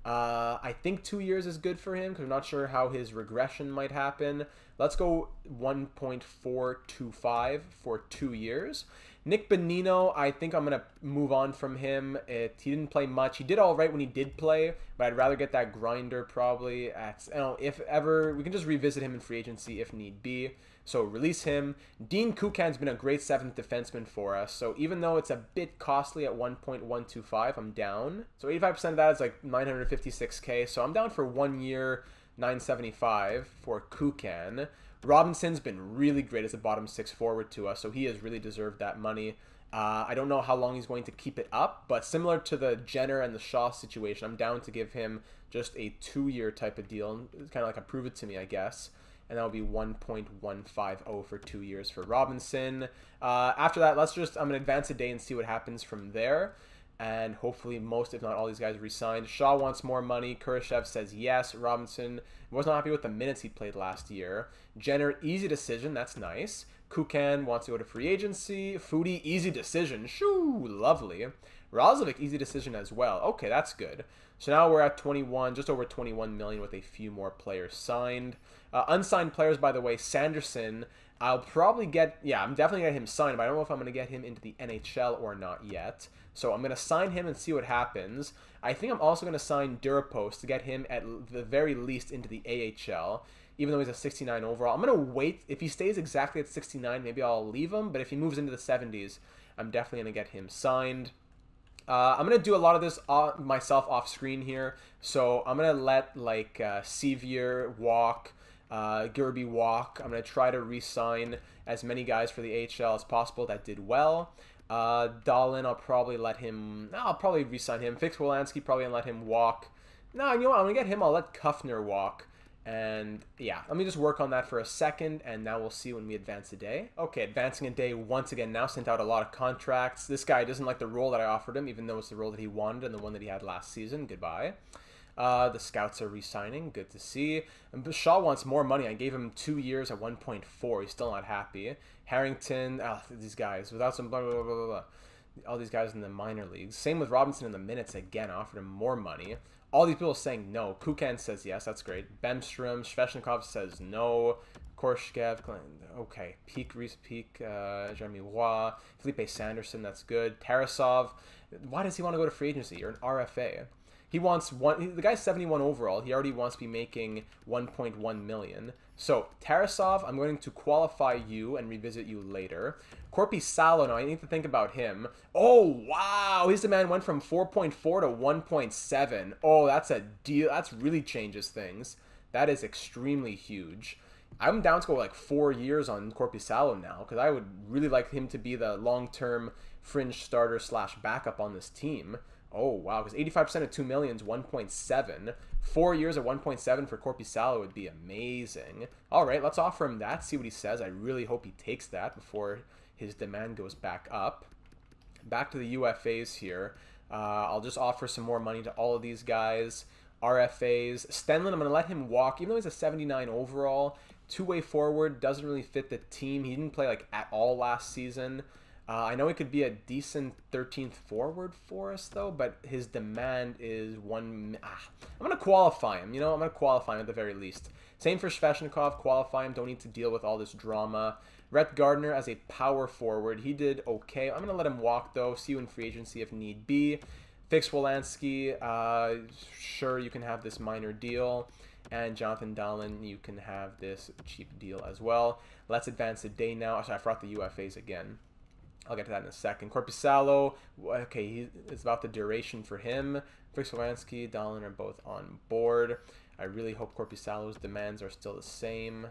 I think 2 years is good for him because I'm not sure how his regression might happen. Let's go 1.425 for 2 years. Nick Bonino, I think I'm going to move on from him. He didn't play much. He did all right when he did play, but I'd rather get that grinder probably. If ever, we can just revisit him in free agency if need be. So release him. Dean Kuchan's been a great 7th defenseman for us. So even though it's a bit costly at 1.125, I'm down. So 85% of that is like 956K. So I'm down for 1 year, 975 for Kuchan. Robinson's been really great as a bottom 6 forward to us, so he has really deserved that money. I don't know how long he's going to keep it up, but similar to the Jenner and the Shaw situation, I'm down to give him just a 2-year type of deal. It's kind of like a prove it to me, I guess. And that would be 1.150 for 2 years for Robinson. After that, I'm going to advance a day and see what happens from there. And hopefully most, if not all, these guys re-signed. Shaw wants more money. Kurashev says yes. Robinson was not happy with the minutes he played last year. Jenner, easy decision. That's nice. Kuchan wants to go to free agency. Foudy, easy decision. Shoo, lovely. Roslovic, easy decision as well. Okay, that's good. So now we're at 21, just over 21 million with a few more players signed. Unsigned players, by the way, Sanderson, I'll probably get, I'm definitely going to get him signed, but I don't know if I'm going to get him into the NHL or not yet. So I'm going to sign him and see what happens. I think I'm also going to sign Durapos to get him at the very least into the AHL, even though he's a 69 overall. I'm going to wait. If he stays exactly at 69, maybe I'll leave him, but if he moves into the 70s, I'm definitely going to get him signed. I'm going to do a lot of this myself off screen here. So I'm going to let like Sevier walk, Gerby walk. I'm going to try to re-sign as many guys for the AHL as possible that did well. Dahlin, I'll probably re-sign him. Fix Wolanski, probably let him walk. No, you know what? I'm going to get him. I'll let Kuffner walk. And yeah, let me just work on that for a second, and now we'll see when we advance a day. Okay, advancing a day once again now, sent out a lot of contracts. This guy doesn't like the role that I offered him, even though it's the role that he wanted and the one that he had last season. Goodbye. The scouts are re-signing. Good to see. And Shaw wants more money. I gave him 2 years at 1.4. He's still not happy. Harrington, these guys, without some blah, blah, blah, blah, blah. All these guys in the minor leagues. Same with Robinson in the minutes again. I offered him more money. All these people saying no. Kuchan says yes, that's great. Bemstrom, Sveshnikov says no. Kurashev, okay. Jeremy Roy, Felipe Sanderson, that's good. Tarasov, why does he want to go to free agency? You're an RFA. He wants the guy's 71 overall. He already wants to be making 1.1 million. So Tarasov, I'm going to qualify you and revisit you later. Korpisalo, now I need to think about him. Oh wow, his demand went from 4.4 to 1.7. Oh, that's a deal. That's really changes things. That is extremely huge. I'm down to go like 4 years on Korpisalo now because I would really like him to be the long-term fringe starter / backup on this team. Oh, wow, because 85% of 2 million is 1.7. 4 years at 1.7 for Korpisalo would be amazing. All right, let's offer him that, see what he says. I really hope he takes that before his demand goes back up. Back to the UFAs here. I'll just offer some more money to all of these guys. RFAs. Stenlin, I'm going to let him walk, even though he's a 79 overall. Two-way forward, doesn't really fit the team. He didn't play like at all last season. I know he could be a decent 13th forward for us, though, but his demand is I'm going to qualify him. I'm going to qualify him at the very least. Same for Sveshnikov. Qualify him. Don't need to deal with all this drama. Rhett Gardner as a power forward. He did okay. I'm going to let him walk, though. See you in free agency if need be. Fix Wolanski. Sure, you can have this minor deal. And Jonathan Dahlin, you can have this cheap deal as well. Let's advance the day now. Sorry, I forgot the UFAs again. I'll get to that in a second. Korpisalo, okay, it's about the duration for him. Fix Wolanski, Dahlin are both on board. I really hope Korpisalo's demands are still the same.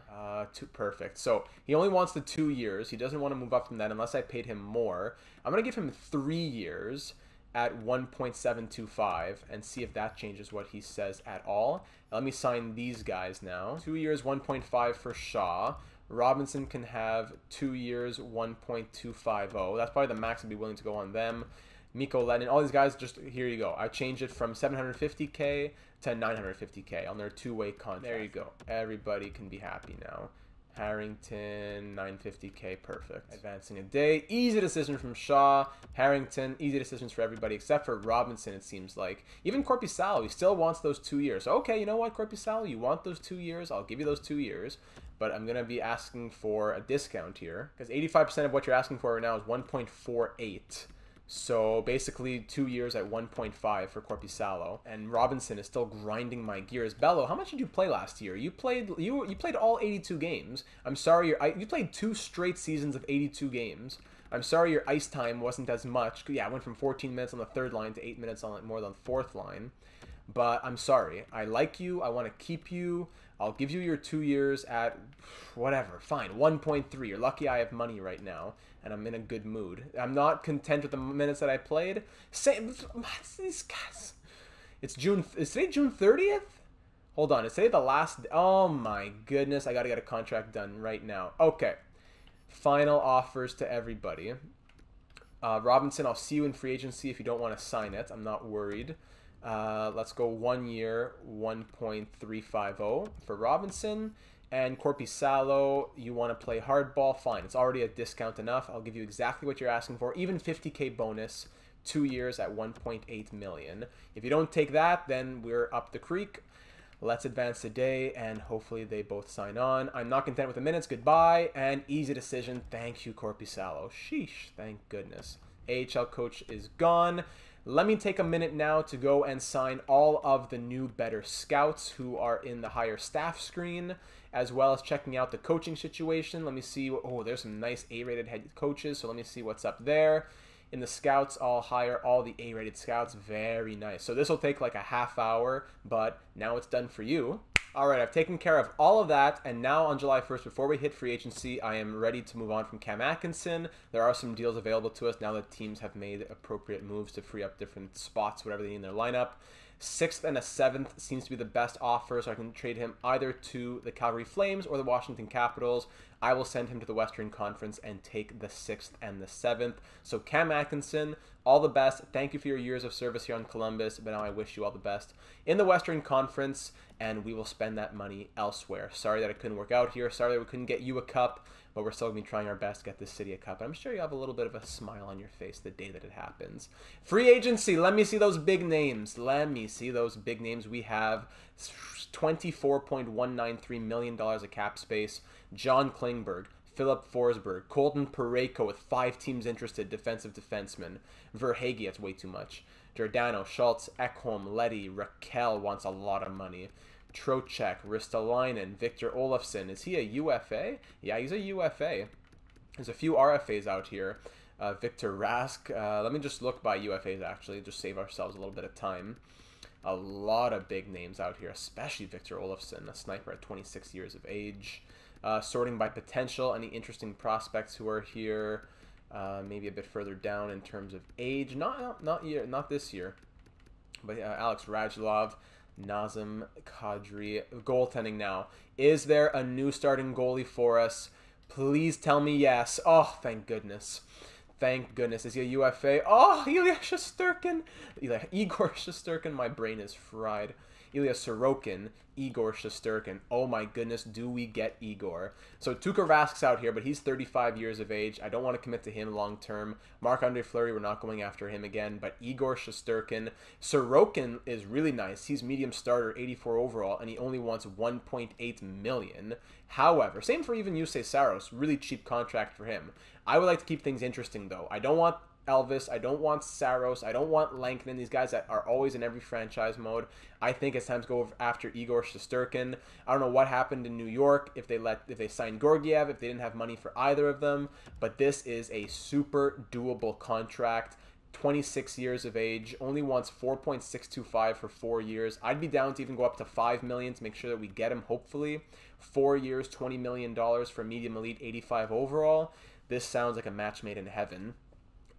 Perfect. So he only wants the 2 years. He doesn't want to move up from that unless I paid him more. I'm going to give him 3 years at 1.725 and see if that changes what he says at all. Let me sign these guys now. 2 years, 1.5 for Shaw. Robinson can have 2 years, 1.250. That's probably the max I'd be willing to go on them. Mikko Lennon, all these guys, just here you go. I changed it from 750K to 950K on their 2-way contract. There you go. Everybody can be happy now. Harrington, 950K, perfect. Advancing a day. Easy decision from Shaw. Harrington, easy decisions for everybody except for Robinson, it seems like. Even Korpisalo, he still wants those 2 years. Okay, you know what, Korpisalo, you want those 2 years? I'll give you those 2 years. But I'm going to be asking for a discount here. Because 85% of what you're asking for right now is 1.48. So basically 2 years at 1.5 for Korpisalo, and Robinson is still grinding my gears. Bello, how much did you play last year? You played all 82 games. I'm sorry, you played 2 straight seasons of 82 games. I'm sorry your ice time wasn't as much. Yeah, I went from 14 minutes on the 3rd line to 8 minutes on more than the 4th line. But I'm sorry. I like you. I want to keep you. I'll give you your 2 years at whatever. Fine, 1.3. You're lucky I have money right now, and I'm in a good mood. I'm not content with the minutes that I played. These guys. Is today June 30th? Hold on. Is today the last? Oh my goodness. I got to get a contract done right now. Okay. Final offers to everybody. Robinson, I'll see you in free agency if you don't want to sign it. I'm not worried. Let's go 1 year, 1.350 for Robinson. And Korpisalo, you want to play hardball? Fine. It's already a discount enough. I'll give you exactly what you're asking for. Even 50K bonus, 2 years at 1.8 million. If you don't take that, then we're up the creek. Let's advance today, and hopefully they both sign on. I'm not content with the minutes. Goodbye. And easy decision. Thank you, Korpisalo. Sheesh. Thank goodness. AHL coach is gone. Let me take a minute now to go and sign all of the new better scouts who are in the higher staff screen, as well as checking out the coaching situation. Let me see. Oh, there's some nice A-rated head coaches, so let me see what's up there. In the scouts, I'll hire all the A-rated scouts. Very nice. So this will take like a half hour, but now it's done for you. All right, I've taken care of all of that, and now on July 1st, before we hit free agency, I am ready to move on from Cam Atkinson. There are some deals available to us now that teams have made appropriate moves to free up different spots, whatever they need in their lineup. 6th and a 7th seems to be the best offer, so I can trade him either to the Calgary Flames or the Washington Capitals. I will send him to the Western Conference and take the 6th and the 7th. So Cam Atkinson, all the best. Thank you for your years of service here on Columbus, but now I wish you all the best in the Western Conference, and we will spend that money elsewhere. Sorry that it couldn't work out here. Sorry that we couldn't get you a cup, but we're still going to be trying our best to get this city a cup. And I'm sure you have a little bit of a smile on your face the day that it happens. Free agency. Let me see those big names. Let me see those big names. We have $24.193 million of cap space. John Klingberg, Philip Forsberg, Colton Parayko with 5 teams interested, defensive defenseman. Verhaeghe, that's way too much. Giordano, Schultz, Ekholm, Leddy, Raquel wants a lot of money. Trocheck, Ristolainen, Victor Olofsson. Is he a UFA? Yeah, he's a UFA. There's a few RFAs out here. Victor Rask. Let me just look by UFAs, actually, just save ourselves a little bit of time. A lot of big names out here, especially Victor Olofsson, a sniper at 26 years of age. Sorting by potential, any interesting prospects who are here. Maybe a bit further down in terms of age. Not this year. But Alex Radulov, Nazem Kadri. Goaltending now. Is there a new starting goalie for us? Please tell me yes. Oh, thank goodness. Thank goodness. Is he a UFA? Oh, Igor Shesterkin. My brain is fried. Ilya Sorokin, Igor Shesterkin. Oh my goodness, do we get Igor? So Tuukka Rask's out here, but he's 35 years of age. I don't want to commit to him long term. Marc-Andre Fleury, we're not going after him again, but Igor Shesterkin. Sorokin is really nice. He's medium starter, 84 overall, and he only wants 1.8 million. However, same for even Jussi Saros, really cheap contract for him. I would like to keep things interesting though. I don't want Elvis, I don't want Saros, I don't want Lankinen, these guys that are always in every franchise mode. I think it's time to go after Igor Shesterkin. I don't know what happened in New York, if they signed Georgiev, if they didn't have money for either of them, but this is a super doable contract. 26 years of age, only wants 4.625 for 4 years. I'd be down to even go up to 5 million to make sure that we get him, hopefully. 4 years, $20 million for medium elite, 85 overall. This sounds like a match made in heaven.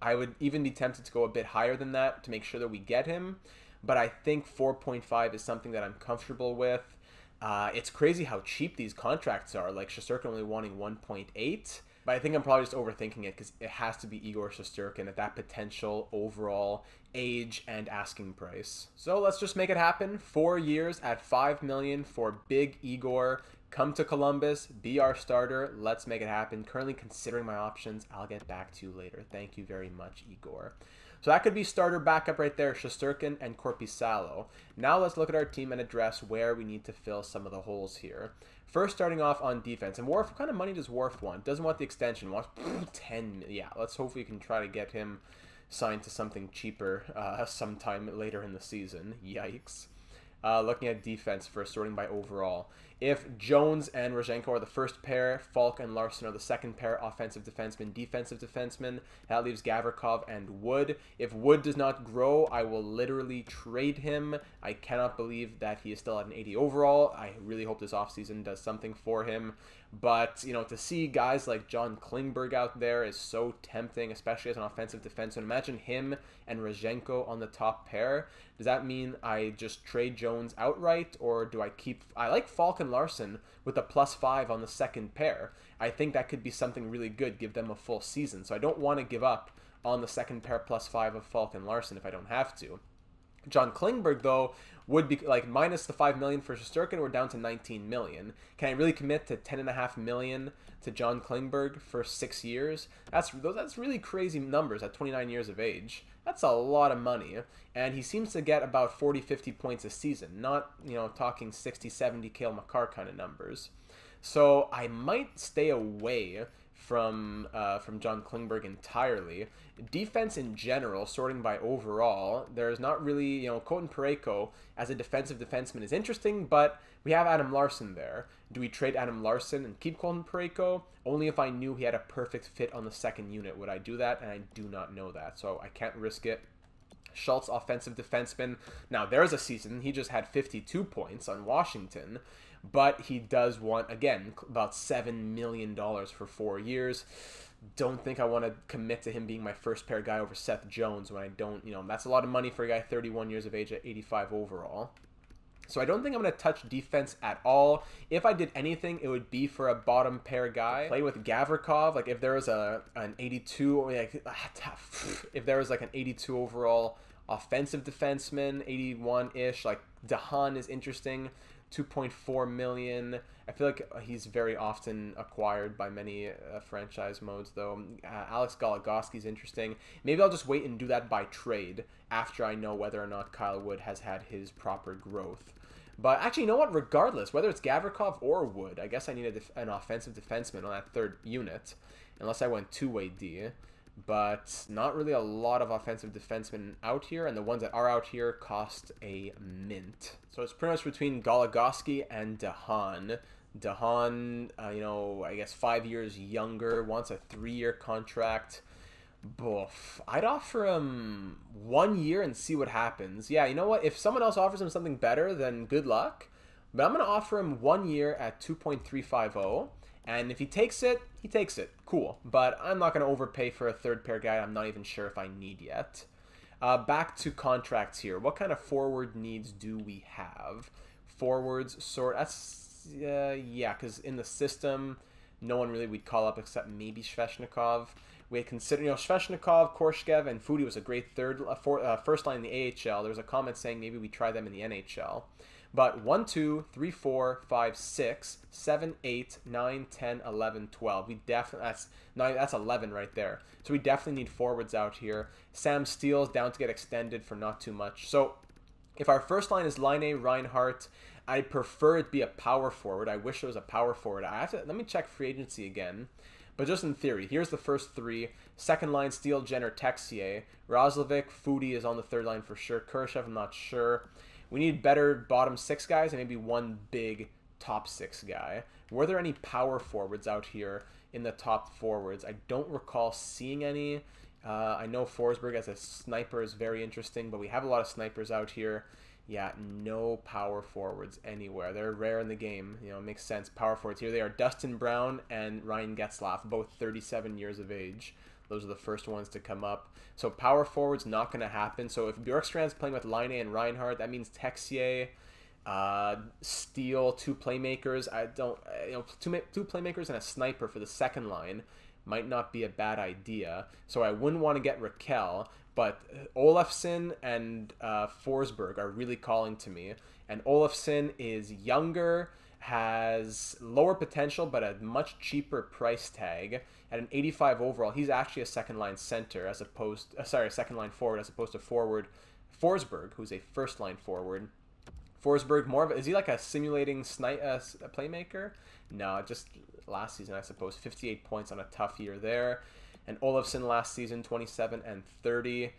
I would even be tempted to go a bit higher than that to make sure that we get him, but I think 4.5 is something that I'm comfortable with. It's crazy how cheap these contracts are, like Shesterkin only wanting 1.8, but I think I'm probably just overthinking it because it has to be Igor Shesterkin at that potential overall age and asking price. So let's just make it happen. 4 years at 5 million for big Igor. Come to Columbus, be our starter. Let's make it happen. Currently considering my options. I'll get back to you later. Thank you very much, Igor. So that could be starter backup right there, Shesterkin and Korpisalo. Now let's look at our team and address where we need to fill some of the holes here. First, starting off on defense. And Worf, what kind of money does Worf want? Doesn't want the extension. Wants 10. Yeah, let's hopefully we can try to get him signed to something cheaper sometime later in the season. Yikes. Looking at defense first, sorting by overall. If Jones and Rozhenko are the first pair, Falk and Larson are the second pair, offensive defenseman, defensive defenseman. That leaves Gavrikov and Wood. If Wood does not grow, I will literally trade him. I cannot believe that he is still at an 80 overall. I really hope this offseason does something for him. But, you know, to see guys like John Klingberg out there is so tempting, especially as an offensive defenseman. Imagine him and Rozhenko on the top pair. Does that mean I just trade Jones outright, or do I keep... I like Falk and Larson with a +5 on the second pair. I think that could be something really good, give them a full season. So I don't want to give up on the second pair +5 of Falk and Larson if I don't have to. John Klingberg, though, would be like minus the 5 million for Shesterkin, we're down to 19 million. Can I really commit to 10.5 million to John Klingberg for 6 years? That's really crazy numbers at 29 years of age. That's a lot of money. And he seems to get about 40-50 points a season, not, you know, talking 60-70 Cale Makar kind of numbers. So I might stay away from John Klingberg entirely. Defense in general, sorting by overall, there's not really, you know, Colton Parayko as a defensive defenseman is interesting, but we have Adam Larson there. Do we trade Adam Larson and keep Colton Parayko? Only if I knew he had a perfect fit on the second unit would I do that, and I do not know that, so I can't risk it. Schultz, offensive defenseman. Now, there's a season, he just had 52 points on Washington, but he does want, again, about $7 million for 4 years. Don't think I want to commit to him being my first pair guy over Seth Jones when I don't, you know, that's a lot of money for a guy 31 years of age at 85 overall. So I don't think I'm going to touch defense at all. If I did anything, it would be for a bottom pair guy. Play with Gavrikov, like if there was an 82, like, if there was like an 82 overall offensive defenseman, 81-ish, like DeHaan is interesting. 2.4 million. I feel like he's very often acquired by many franchise modes, though. Alex Goligoski's interesting. Maybe I'll just wait and do that by trade after I know whether or not Kyle Wood has had his proper growth. But actually, you know what? Regardless, whether it's Gavrikov or Wood, I guess I need an offensive defenseman on that third unit, unless I went two-way D. But not really a lot of offensive defensemen out here, and the ones that are out here cost a mint. So it's pretty much between Goligoski and DeHaan. DeHaan, you know, I guess 5 years younger, wants a 3-year contract. Boof. I'd offer him 1 year and see what happens. Yeah, you know what? If someone else offers him something better, then good luck. But I'm going to offer him 1 year at 2.350. And if he takes it, he takes it. Cool. But I'm not going to overpay for a third pair guy I'm not even sure if I need yet. Back to contracts here. What kind of forward needs do we have? Forwards, sort... That's... yeah, because in the system, no one really we'd call up except maybe Sveshnikov. We had considered, you know, Sveshnikov, Kurashev, and Fudi was a great first line in the AHL. There was a comment saying maybe we try them in the NHL. But 1, 2, 3, 4, 5, 6, 7, 8, 9, 10, 11, 12. We definitely, that's 11 right there. So we definitely need forwards out here. Sam Steele's down to get extended for not too much. So if our first line is Laine, Reinhart, I prefer it be a power forward. I wish it was a power forward. Let me check free agency again. But just in theory, here's the first three. Second line, Steele, Jenner, Texier. Roslovic, Foodie is on the third line for sure. Kurashev, I'm not sure. We need better bottom six guys and maybe one big top six guy. Were there any power forwards out here in the top forwards? I don't recall seeing any. I know Forsberg as a sniper is very interesting, but we have a lot of snipers out here. Yeah, no power forwards anywhere. They're rare in the game. You know, it makes sense. Power forwards. Here they are, Dustin Brown and Ryan Getzlaf, both 37 years of age. Those are the first ones to come up. So power forwards not going to happen. So if Bjorkstrand's playing with Laine and Reinhardt, that means Texier, Steele, two playmakers. Two playmakers and a sniper for the second line might not be a bad idea. So I wouldn't want to get Raquel, but Olofsson and Forsberg are really calling to me. And Olofsson is younger, has lower potential, but a much cheaper price tag. At an 85 overall, he's actually a second line center as opposed, a second line forward as opposed to forward Forsberg, who's a first line forward. Forsberg, more of is he like a simulating a playmaker? No, just last season I suppose 58 points on a tough year there. And Olofsson last season 27 and 30.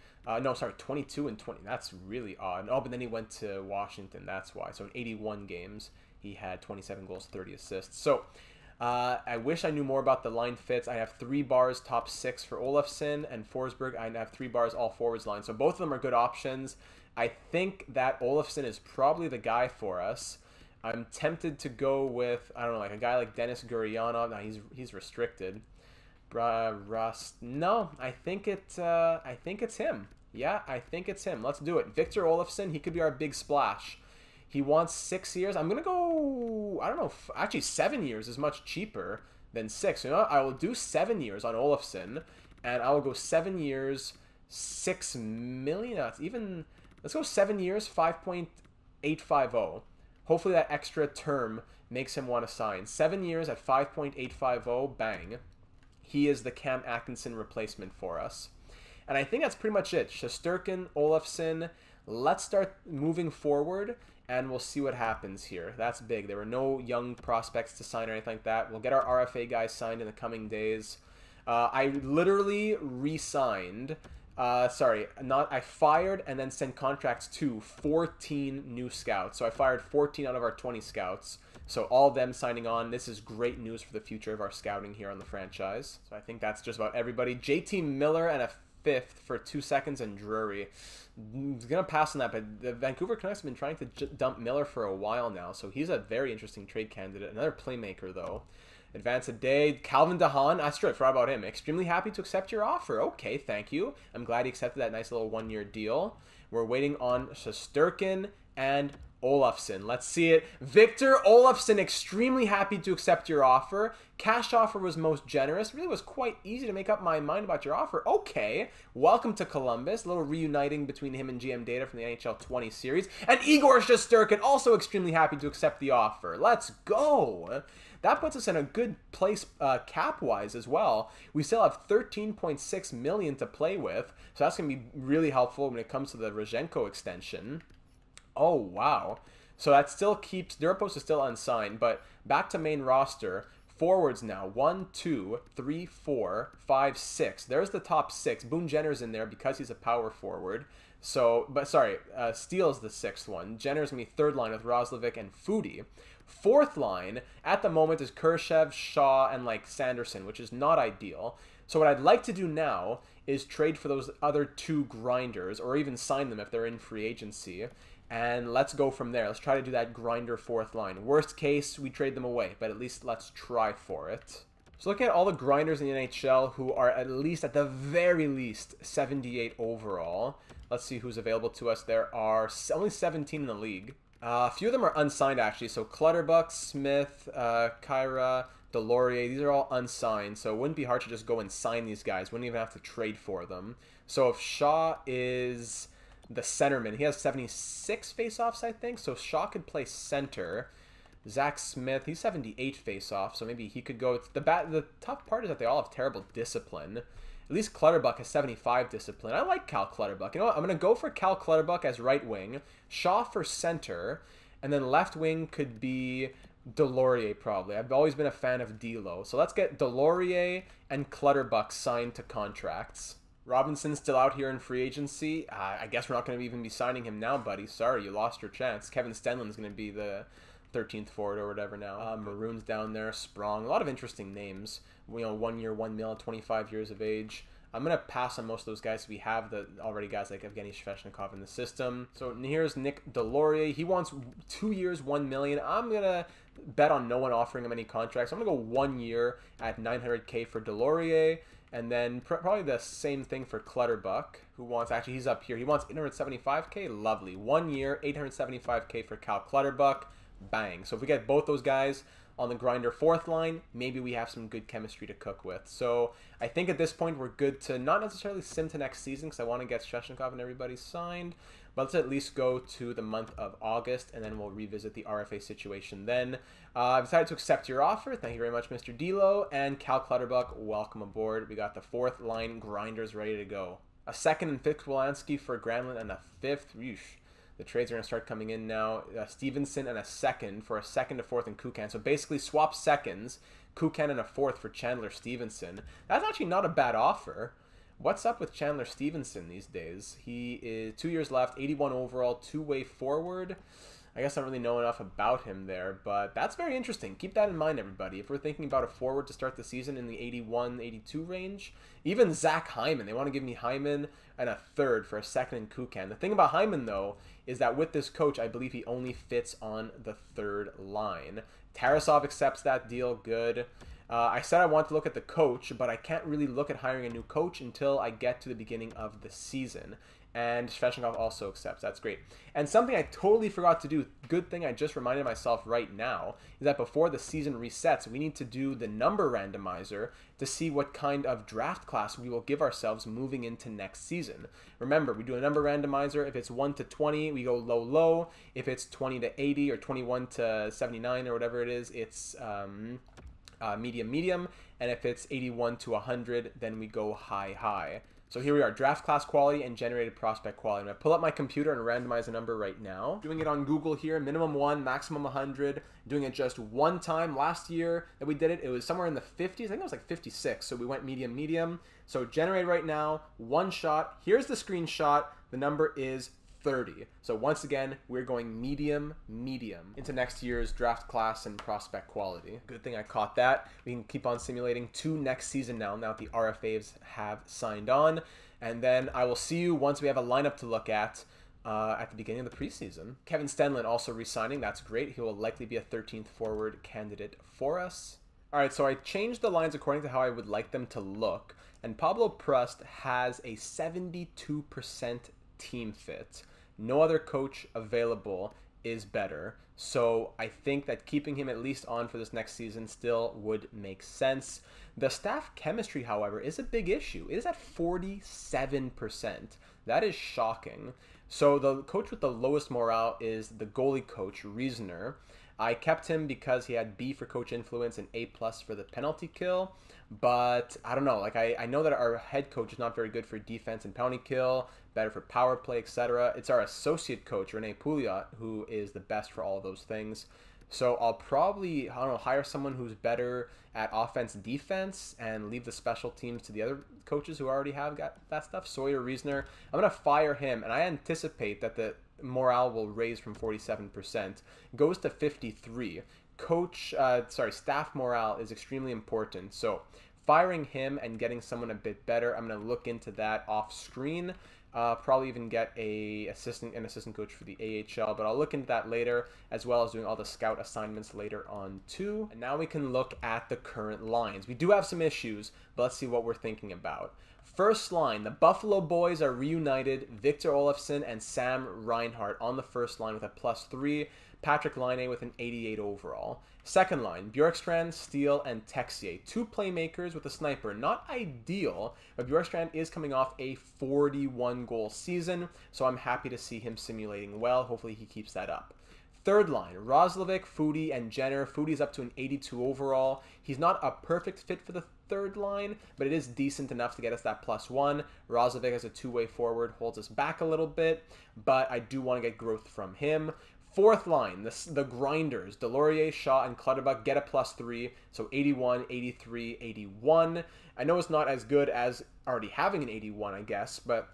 22 and 20. That's really odd. Oh, but then he went to Washington. That's why. So in 81 games, he had 27 goals, 30 assists. So I wish I knew more about the line fits. I have 3 bars top 6 for Olofsson and Forsberg. I have 3 bars all forwards line. So both of them are good options. I think that Olofsson is probably the guy for us. I'm tempted to go with, I don't know, like a guy like Denis Gurianov. Now he's restricted. No, I think it's him. Yeah, I think it's him. Let's do it. Victor Olofsson, he could be our big splash. He wants 6 years. I'm going to go, I don't know, actually 7 years is much cheaper than 6. You know what? I will do 7 years on Olofsson, and I will go 7 years, 6 million. Let's go 7 years, 5.850. Hopefully that extra term makes him want to sign. 7 years at 5.850, bang. He is the Cam Atkinson replacement for us. And I think that's pretty much it. Shesterkin, Olofsson. Let's start moving forward, and we'll see what happens here. That's big. There were no young prospects to sign or anything like that. We'll get our RFA guys signed in the coming days. I literally re-signed. I fired and then sent contracts to 14 new scouts. So I fired 14 out of our 20 scouts. So all of them signing on. This is great news for the future of our scouting here on the franchise. So I think that's just about everybody. JT Miller and a 5th for 2 seconds and Drury. I'm going to pass on that, but the Vancouver Canucks have been trying to dump Miller for a while now. So he's a very interesting trade candidate. Another playmaker, though. Advance a day. Calvin DeHaan. I forgot about him. Extremely happy to accept your offer. Okay, thank you. I'm glad he accepted that nice little 1-year deal. We're waiting on Shesterkin and Olofsson. Let's see it. Victor Olofsson, extremely happy to accept your offer. Cash offer was most generous. Really was quite easy to make up my mind about your offer. Okay. Welcome to Columbus. A little reuniting between him and GM Data from the NHL 20 series. And Igor Shesterkin, also extremely happy to accept the offer. Let's go. That puts us in a good place cap-wise as well. We still have $13.6 million to play with, so that's going to be really helpful when it comes to the Rozhenko extension. Oh, wow. So that still keeps... Durapost is still unsigned, but back to main roster. Forwards now. 1, 2, 3, 4, 5, 6. There's the top 6. Boone Jenner's in there because he's a power forward. So, but sorry, Steele's the 6th one. Jenner's going to be 3rd line with Roslovic and Foodie. 4th line, at the moment, is Kurashev, Shaw, and like Sanderson, which is not ideal. So what I'd like to do now is trade for those other 2 grinders, or even sign them if they're in free agency. And let's go from there. Let's try to do that grinder 4th line. Worst case, we trade them away, but at least let's try for it. So looking at all the grinders in the NHL who are at the very least, 78 overall. Let's see who's available to us. There are only 17 in the league. A few of them are unsigned, actually. So Clutterbuck, Smith, Kyra, Delorier, these are all unsigned. So it wouldn't be hard to just go and sign these guys. Wouldn't even have to trade for them. So if Shaw is the centerman. He has 76 faceoffs, I think. So Shaw could play center. Zach Smith, he's 78 faceoffs, so maybe he could go. The tough part is that they all have terrible discipline. At least Clutterbuck has 75 discipline. I like Cal Clutterbuck. You know what? I'm going to go for Cal Clutterbuck as right wing, Shaw for center, and then left wing could be Delorier probably. I've always been a fan of D'Lo. So let's get Delorier and Clutterbuck signed to contracts. Robinson's still out here in free agency. I guess we're not going to even be signing him now, buddy. Sorry, you lost your chance. Kevin Stenlund's going to be the 13th forward or whatever now. Maroon's down there. Sprong. A lot of interesting names. 1 year, 1 mil, 25 years of age. I'm going to pass on most of those guys. We have already guys like Evgeny Sveshnikov in the system. So here's Nick Delorier. He wants 2 years, 1 million. I'm going to bet on no one offering him any contracts. I'm going to go 1 year at $900K for Delorier. And then probably the same thing for Clutterbuck, who wants, actually he's up here. He wants $875K. Lovely. 1 year, $875K for Cal Clutterbuck. Bang. So if we get both those guys on the grinder fourth line, maybe we have some good chemistry to cook with. So I think at this point we're good to not necessarily sim to next season because I want to get Sveshnikov and everybody signed, but let's at least go to the month of August and then we'll revisit the RFA situation then. I've decided to accept your offer. Thank you very much, Mr. D'Lo, and Cal Clutterbuck, welcome aboard. We got the fourth line grinders ready to go. A second and fifth Wolanski for Granlund and a fifth. Yeesh. The trades are going to start coming in now. Stevenson and a second for a second, a fourth, and Kuchan. So basically swap seconds, Kuchan and a fourth for Chandler Stevenson. That's actually not a bad offer. What's up with Chandler Stevenson these days? He is 2 years left, 81 overall, two-way forward. I guess I don't really know enough about him there, but that's very interesting. Keep that in mind, everybody. If we're thinking about a forward to start the season in the 81, 82 range, even Zach Hyman, they want to give me Hyman and a third for a second and Kuchan. The thing about Hyman, though, is that with this coach, I believe he only fits on the third line. Tarasov accepts that deal. Good. I said I want to look at the coach, but I can't really look at hiring a new coach until I get to the beginning of the season. And Sveshnikov also accepts. That's great. And something I totally forgot to do, good thing I just reminded myself right now, is that before the season resets, we need to do the number randomizer to see what kind of draft class we will give ourselves moving into next season. Remember, we do a number randomizer. If it's 1 to 20, we go low, low. If it's 20 to 80 or 21 to 79 or whatever it is, it's medium, medium. And if it's 81 to 100, then we go high, high. So here we are, draft class quality and generated prospect quality. I'm going to pull up my computer and randomize a number right now. Doing it on Google here, minimum 1, maximum 100. Doing it just one time. Last year that we did it, it was somewhere in the 50s. I think it was like 56. So we went medium, medium. So generate right now, one shot. Here's the screenshot. The number is 30. So once again, we're going medium, medium into next year's draft class and prospect quality. Good thing I caught that. We can keep on simulating to next season now that the RFAs have signed on. And then I will see you once we have a lineup to look at the beginning of the preseason. Kevin Stenlund also re-signing. That's great. He will likely be a 13th forward candidate for us. All right, so I changed the lines according to how I would like them to look. And Pablo Prust has a 72% team fit. No other coach available is better. So I think that keeping him at least on for this next season still would make sense. The staff chemistry, however, is a big issue. It is at 47%. That is shocking. So the coach with the lowest morale is the goalie coach, Riesner. I kept him because he had B for coach influence and A+ for the penalty kill. But I don't know. Like I know that our head coach is not very good for defense and penalty kill, better for power play, etc. It's our associate coach, Rene Pouliot, who is the best for all of those things. So I'll probably, I don't know, hire someone who's better at offense and defense and leave the special teams to the other coaches who already have got that stuff. Sawyer Riesner, I'm going to fire him, and I anticipate that the morale will raise from 47%. Goes to 53. Staff morale is extremely important. So firing him and getting someone a bit better, I'm going to look into that off screen. Probably even get an assistant coach for the AHL, but I'll look into that later, as well as doing all the scout assignments later on too. And now we can look at the current lines. We do have some issues, but let's see what we're thinking about. First line, the Buffalo Boys are reunited. Victor Olofsson and Sam Reinhart on the first line with a +3. Patrick Laine with an 88 overall. Second line, Bjorkstrand, Steele, and Texier. 2 playmakers with a sniper. Not ideal, but Bjorkstrand is coming off a 41-goal season, so I'm happy to see him simulating well. Hopefully he keeps that up. Third line, Roslovic, Foudy, and Jenner. Foudy's up to an 82 overall. He's not a perfect fit for the third line, but it is decent enough to get us that +1. Roslovic as a two-way forward holds us back a little bit, but I do want to get growth from him. Fourth line, the grinders, Delorier, Shaw, and Clutterbuck get a +3, so 81, 83, 81. I know it's not as good as already having an 81, I guess, but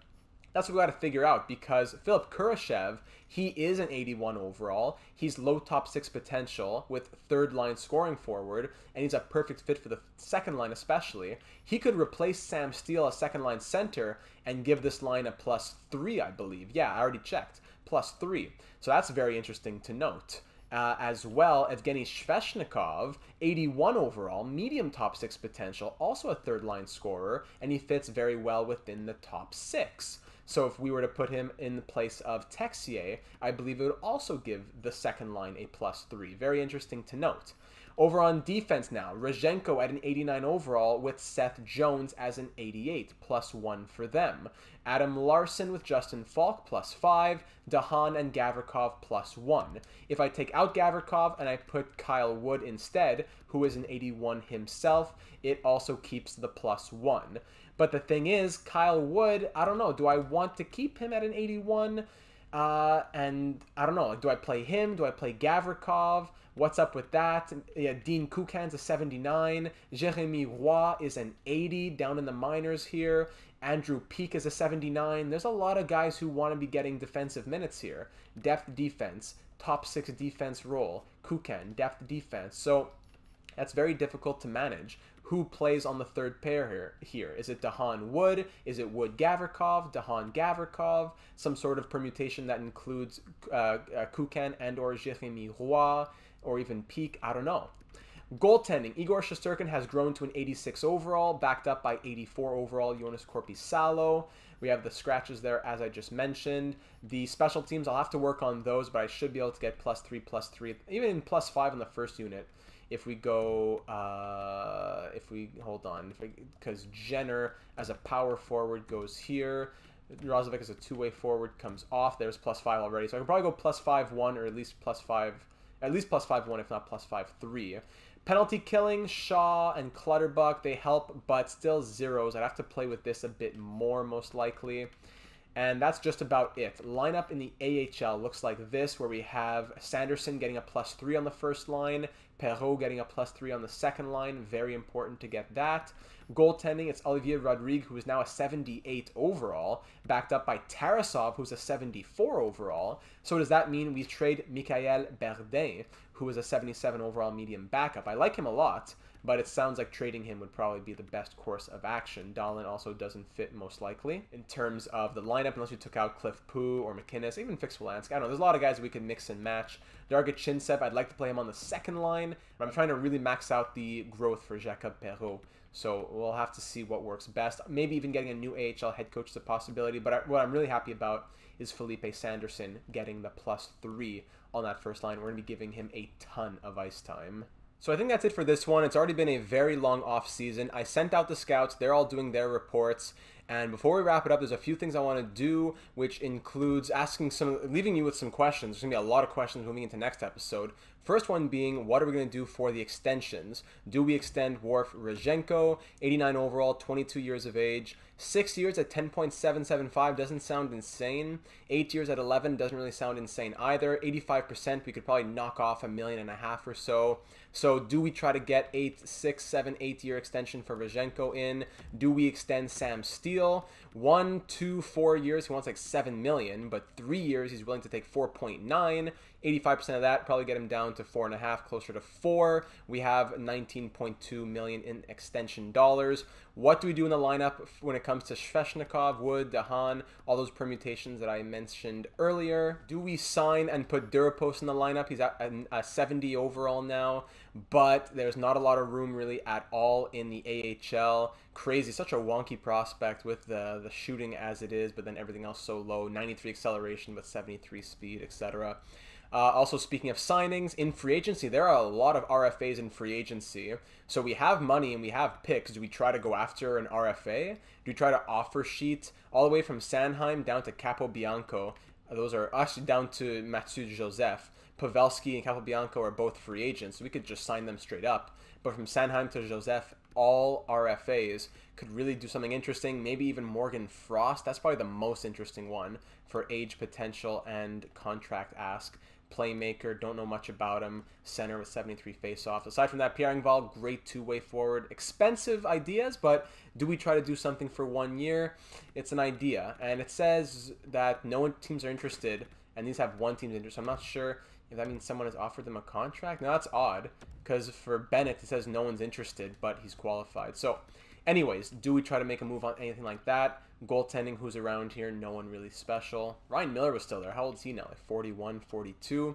that's what we got to figure out, because Philip Kurashev, he is an 81 overall. He's low top 6 potential with third line scoring forward, and he's a perfect fit for the second line especially. He could replace Sam Steele as second line center and give this line a +3, I believe. Yeah, I already checked. +3. So that's very interesting to note. As well, Evgeny Sveshnikov, 81 overall, medium top 6 potential, also a third line scorer, and he fits very well within the top 6. So if we were to put him in the place of Texier, I believe it would also give the second line a +3. Very interesting to note. Over on defense now, Rozhenko at an 89 overall with Seth Jones as an 88, +1 for them. Adam Larson with Justin Falk, +5. Dahan and Gavrikov, +1. If I take out Gavrikov and I put Kyle Wood instead, who is an 81 himself, it also keeps the +1. But the thing is, Kyle Wood, I don't know, do I want to keep him at an 81? And I don't know, do I play him? Do I play Gavrikov? What's up with that? Yeah, Dean Kuchan's a 79. Jérémy Roy is an 80 down in the minors here. Andrew Peak is a 79. There's a lot of guys who want to be getting defensive minutes here. Depth defense, top 6 defense role. Kuchan, depth defense. So that's very difficult to manage. Who plays on the third pair here? Is it Dahan Wood? Is it Wood Gavrikov? Dahan Gavrikov? Some sort of permutation that includes Kuchan and or Jérémy Roy, or even Peak? I don't know. Goaltending, Igor Shesterkin has grown to an 86 overall, backed up by 84 overall Joonas Korpisalo. We have the scratches there, as I just mentioned. The special teams, I'll have to work on those, but I should be able to get +3, even +5 on the first unit. If we go, because Jenner as a power forward goes here. Roslovic as a two-way forward comes off. There's +5 already. So I can probably go +5-1 or at least +5, at least +5-1 if not +5-3. Penalty killing, Shaw and Clutterbuck, they help, but still zeros. I'd have to play with this a bit more most likely. And that's just about it. Lineup in the AHL looks like this, where we have Sanderson getting a +3 on the first line, Perreault getting a +3 on the second line. Very important to get that. Goaltending, it's Olivia Rodriguez, who is now a 78 overall, backed up by Tarasov, who's a 74 overall. So does that mean we trade Michael Berdin, who is a 77 overall medium backup? I like him a lot, but it sounds like trading him would probably be the best course of action. Dahlin also doesn't fit most likely in terms of the lineup, unless you took out Cliff Poo or McInnes, even Fix-Wolansky. I don't know, there's a lot of guys we can mix and match. Darga Chinsev, I'd like to play him on the second line, but I'm trying to really max out the growth for Jacob Perreault. So we'll have to see what works best. Maybe even getting a new AHL head coach is a possibility, but what I'm really happy about is Felipe Sanderson getting the +3 on that first line. We're going to be giving him a ton of ice time. So I think that's it for this one. It's already been a very long off season. I sent out the scouts. They're all doing their reports. And before we wrap it up, there's a few things I want to do, which includes leaving you with some questions. There's going to be a lot of questions moving into next episode. First one being, what are we going to do for the extensions? Do we extend Worf Rozhenko, 89 overall, 22 years of age? 6 years at 10.775 doesn't sound insane. 8 years at 11 doesn't really sound insane either. 85%, we could probably knock off $1.5 million or so. So do we try to get 6, 7, 8 year extension for Rozhenko in? Do we extend Sam Steele? 1, 2, 4 years, he wants like $7 million, but 3 years he's willing to take 4.9. 85% of that, probably get him down to 4.5, closer to 4. We have 19.2 million in extension dollars. What do we do in the lineup when it comes to Sveshnikov, Wood, Dahan, all those permutations that I mentioned earlier? Do we sign and put Durapos in the lineup? He's at a 70 overall now, but there's not a lot of room really at all in the AHL. Crazy, such a wonky prospect with the shooting as it is, but then everything else so low. 93 acceleration with 73 speed, etc. Also, speaking of signings, in free agency, there are a lot of RFAs in free agency. So we have money and we have picks. Do we try to go after an RFA? Do we try to offer sheet all the way from Sanheim down to Capobianco? Those are actually down to Mathieu Joseph. Pavelski and Capobianco are both free agents, so we could just sign them straight up. But from Sanheim to Joseph, all RFAs could really do something interesting. Maybe even Morgan Frost. That's probably the most interesting one for age potential and contract ask. Playmaker, don't know much about him. Center with 73 faceoffs. Aside from that, Pierre Engvall, great two-way forward. Expensive ideas, but do we try to do something for 1 year? It's an idea, and it says that no teams are interested, and these have one team's interest. I'm not sure if that means someone has offered them a contract. Now that's odd, because for Bennett it says no one's interested, but he's qualified. So, anyways, do we try to make a move on anything like that? Goaltending, who's around here? No one really special. Ryan Miller was still there. How old is he now? Like 41, 42.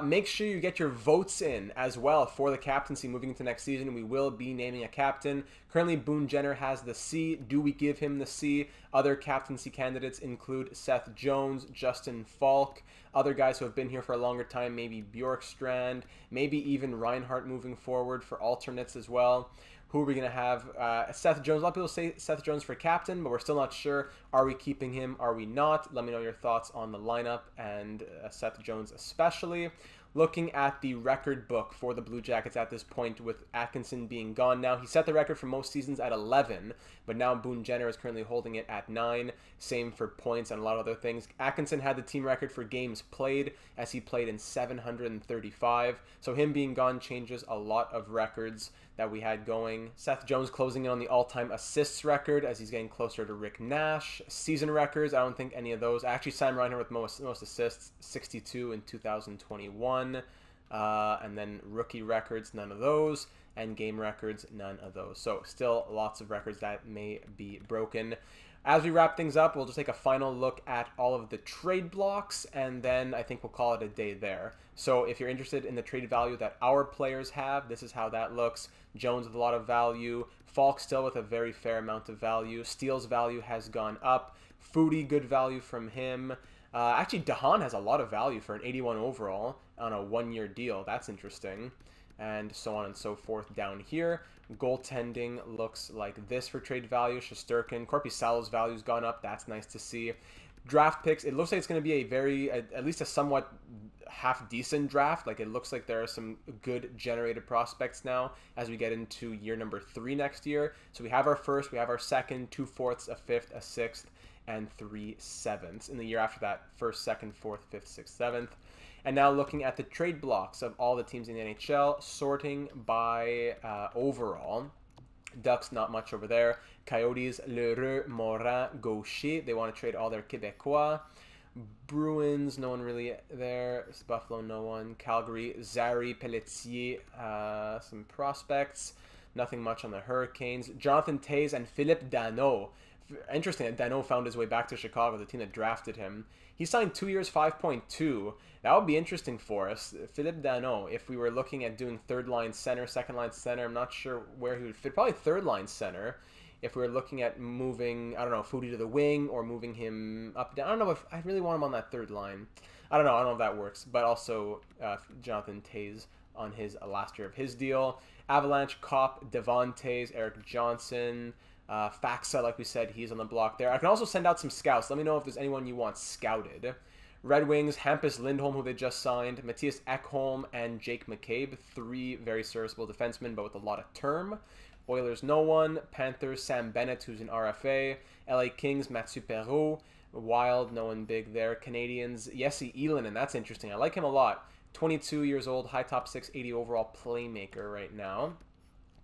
Make sure you get your votes in as well for the captaincy moving into next season. We will be naming a captain. Currently, Boone Jenner has the C. Do we give him the C? Other captaincy candidates include Seth Jones, Justin Falk, other guys who have been here for a longer time, maybe Bjorkstrand, maybe even Reinhardt moving forward for alternates as well. Who are we going to have? Seth Jones. A lot of people say Seth Jones for captain, but we're still not sure. Are we keeping him? Are we not? Let me know your thoughts on the lineup and Seth Jones especially. Looking at the record book for the Blue Jackets at this point, with Atkinson being gone now. He set the record for most seasons at 11, but now Boone Jenner is currently holding it at 9. Same for points and a lot of other things. Atkinson had the team record for games played, as he played in 735. So him being gone changes a lot of records that we had going. Seth Jones closing in on the all-time assists record as he's getting closer to Rick Nash. Season records, I don't think any of those. Actually, Sam Reinhart with most assists, 62 in 2021. And then rookie records, none of those. And game records, none of those. So still lots of records that may be broken. As we wrap things up, we'll just take a final look at all of the trade blocks, and then I think we'll call it a day there. So if you're interested in the trade value that our players have, this is how that looks. Jones with a lot of value. Falk still with a very fair amount of value. Steele's value has gone up. Foodie, good value from him. Actually, Dahan has a lot of value for an 81 overall on a 1-year deal. That's interesting. And so on and so forth down here. Goaltending looks like this for trade value. Shesterkin, Korpisalo's value's gone up. That's nice to see. Draft picks, it looks like it's going to be a very, at least a somewhat half-decent draft. Like, it looks like there are some good generated prospects now as we get into year number 3 next year. So we have our first, we have our second, 2 fourths, a fifth, a sixth, and 3 sevenths. In the year after that, first, second, fourth, fifth, sixth, seventh. And now looking at the trade blocks of all the teams in the NHL, sorting by overall. Ducks, not much over there. Coyotes, Lheureux, Morin, Gaucher. They want to trade all their Québécois. Bruins, no one really there. Buffalo, no one. Calgary, Zary, Pelletier, some prospects. Nothing much on the Hurricanes. Jonathan Toews and Philippe Danault. Interesting that Danault found his way back to Chicago, the team that drafted him. He signed 2 years, 5.2. That would be interesting for us. Philippe Danault, if we were looking at doing third-line center, second-line center, I'm not sure where he would fit. Probably third-line center. If we were looking at moving, I don't know, Foodie to the wing or moving him up, down. I don't know if I really want him on that third line. I don't know if that works. But also Jonathan Toews on his last year of his deal. Avalanche, Kopp, Devon Toews, Eric Johnson, Faxa, like we said, he's on the block there. I can also send out some scouts. Let me know if there's anyone you want scouted. Red Wings, Hampus Lindholm, who they just signed, Matthias Ekholm, and Jake McCabe. 3 very serviceable defensemen, but with a lot of term. Oilers, no one. Panthers, Sam Bennett, who's an RFA. LA Kings, Mathieu Perreault. Wild, no one big there. Canadians, Jesse Elin, and that's interesting. I like him a lot. 22 years old, high top 6, 80 overall playmaker right now.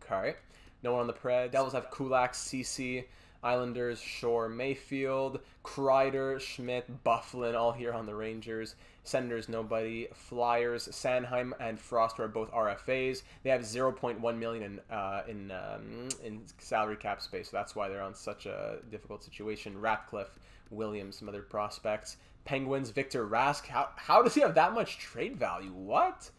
Okay. No one on the Preds. Devils have Kulak, CC. Islanders, Shore, Mayfield, Kreider, Schmidt, Bufflin, all here on the Rangers. Senators, nobody. Flyers, Sanheim, and Frost are both RFAs. They have 0.1 million in salary cap space, so that's why they're on such a difficult situation. Ratcliffe, Williams, some other prospects. Penguins, Victor Rask. How does he have that much trade value? What?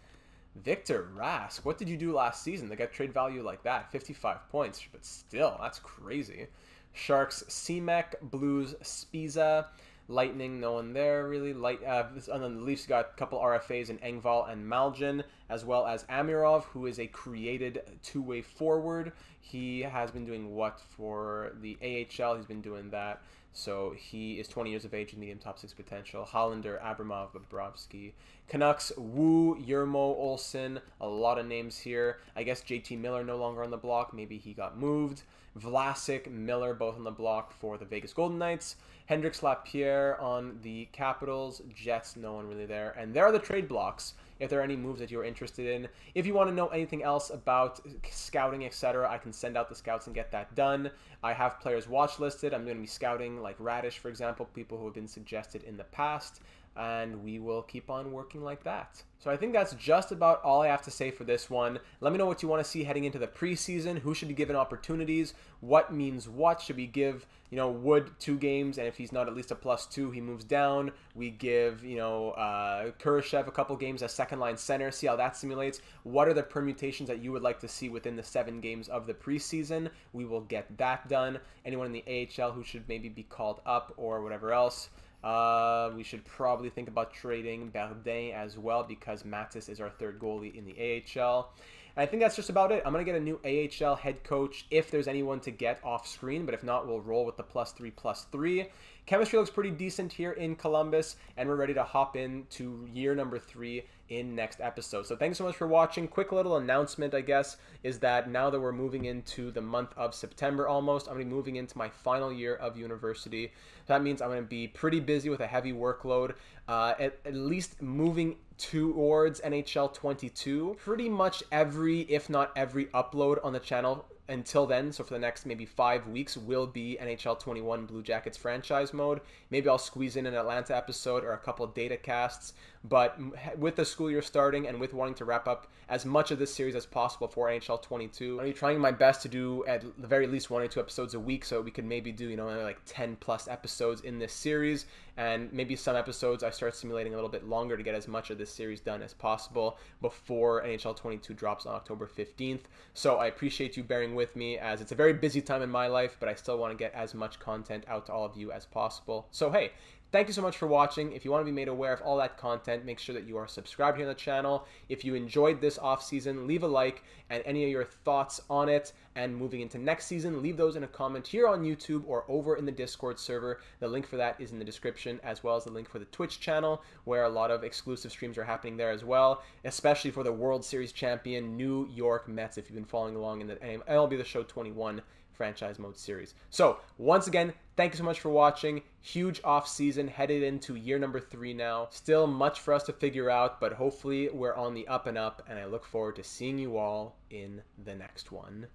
Victor Rask, what did you do last season? They got trade value like that, 55 points, but still, that's crazy. Sharks, Semek, Blues, Spiza, Lightning, no one there really. And then the Leafs got a couple RFAs in Engvall and Malgin, as well as Amirov, who is a created two-way forward. He has been doing what for the AHL? He's been doing that. So he is 20 years of age, medium top 6 potential. Hollander, Abramov, Bobrovsky. Canucks, Wu, Jarmo, Olsen. A lot of names here. I guess JT Miller no longer on the block. Maybe he got moved. Vlasic, Miller, both on the block for the Vegas Golden Knights. Hendricks, Lapierre on the Capitals. Jets, no one really there. And there are the trade blocks, if there are any moves that you're interested in. If you want to know anything else about scouting, etc., I can send out the scouts and get that done. I have players watch listed. I'm going to be scouting like Radish, for example, people who have been suggested in the past. And we will keep on working like that. So I think that's just about all I have to say for this one. Let me know what you want to see heading into the preseason. Who should be given opportunities? What means what? Should we give, Wood 2 games, and if he's not at least a +2, he moves down? We give, Kurashev a couple games as second-line center, see how that simulates. What are the permutations that you would like to see within the 7 games of the preseason? We will get that done. Anyone in the AHL who should maybe be called up or whatever else? We should probably think about trading Berdin as well, because Mattis is our third goalie in the AHL. And I think that's just about it. I'm going to get a new AHL head coach if there's anyone to get off screen, but if not, we'll roll with the +3/+3. Chemistry looks pretty decent here in Columbus, and we're ready to hop into year number 3 in next episode. So thanks so much for watching. Quick little announcement, I guess, is that now that we're moving into the month of September almost, I'm going to be moving into my final year of university. That means I'm going to be pretty busy with a heavy workload, at least moving towards NHL 22. Pretty much every, if not every, upload on the channel until then, so for the next maybe 5 weeks, will be NHL 21 Blue Jackets franchise mode. Maybe I'll squeeze in an Atlanta episode or a couple of data casts, but with the school year starting and with wanting to wrap up as much of this series as possible for NHL 22, I'll be trying my best to do at the very least 1 or 2 episodes a week, so we could maybe do, like 10 plus episodes in this series, and maybe some episodes I start simulating a little bit longer to get as much of this series done as possible before NHL 22 drops on October 15th. So I appreciate you bearing with me, as it's a very busy time in my life, but I still want to get as much content out to all of you as possible. So hey, thank you so much for watching. If you want to be made aware of all that content, make sure that you are subscribed here on the channel. If you enjoyed this off season, leave a like, and any of your thoughts on it and moving into next season, leave those in a comment here on YouTube or over in the Discord server. The link for that is in the description, as well as the link for the Twitch channel, where a lot of exclusive streams are happening there as well, especially for the World Series champion New York Mets, if you've been following along in the MLB The Show 21 franchise mode series. So once again, thank you so much for watching. Huge off season, headed into year number 3 now. Still much for us to figure out, but hopefully we're on the up and up, and I look forward to seeing you all in the next one.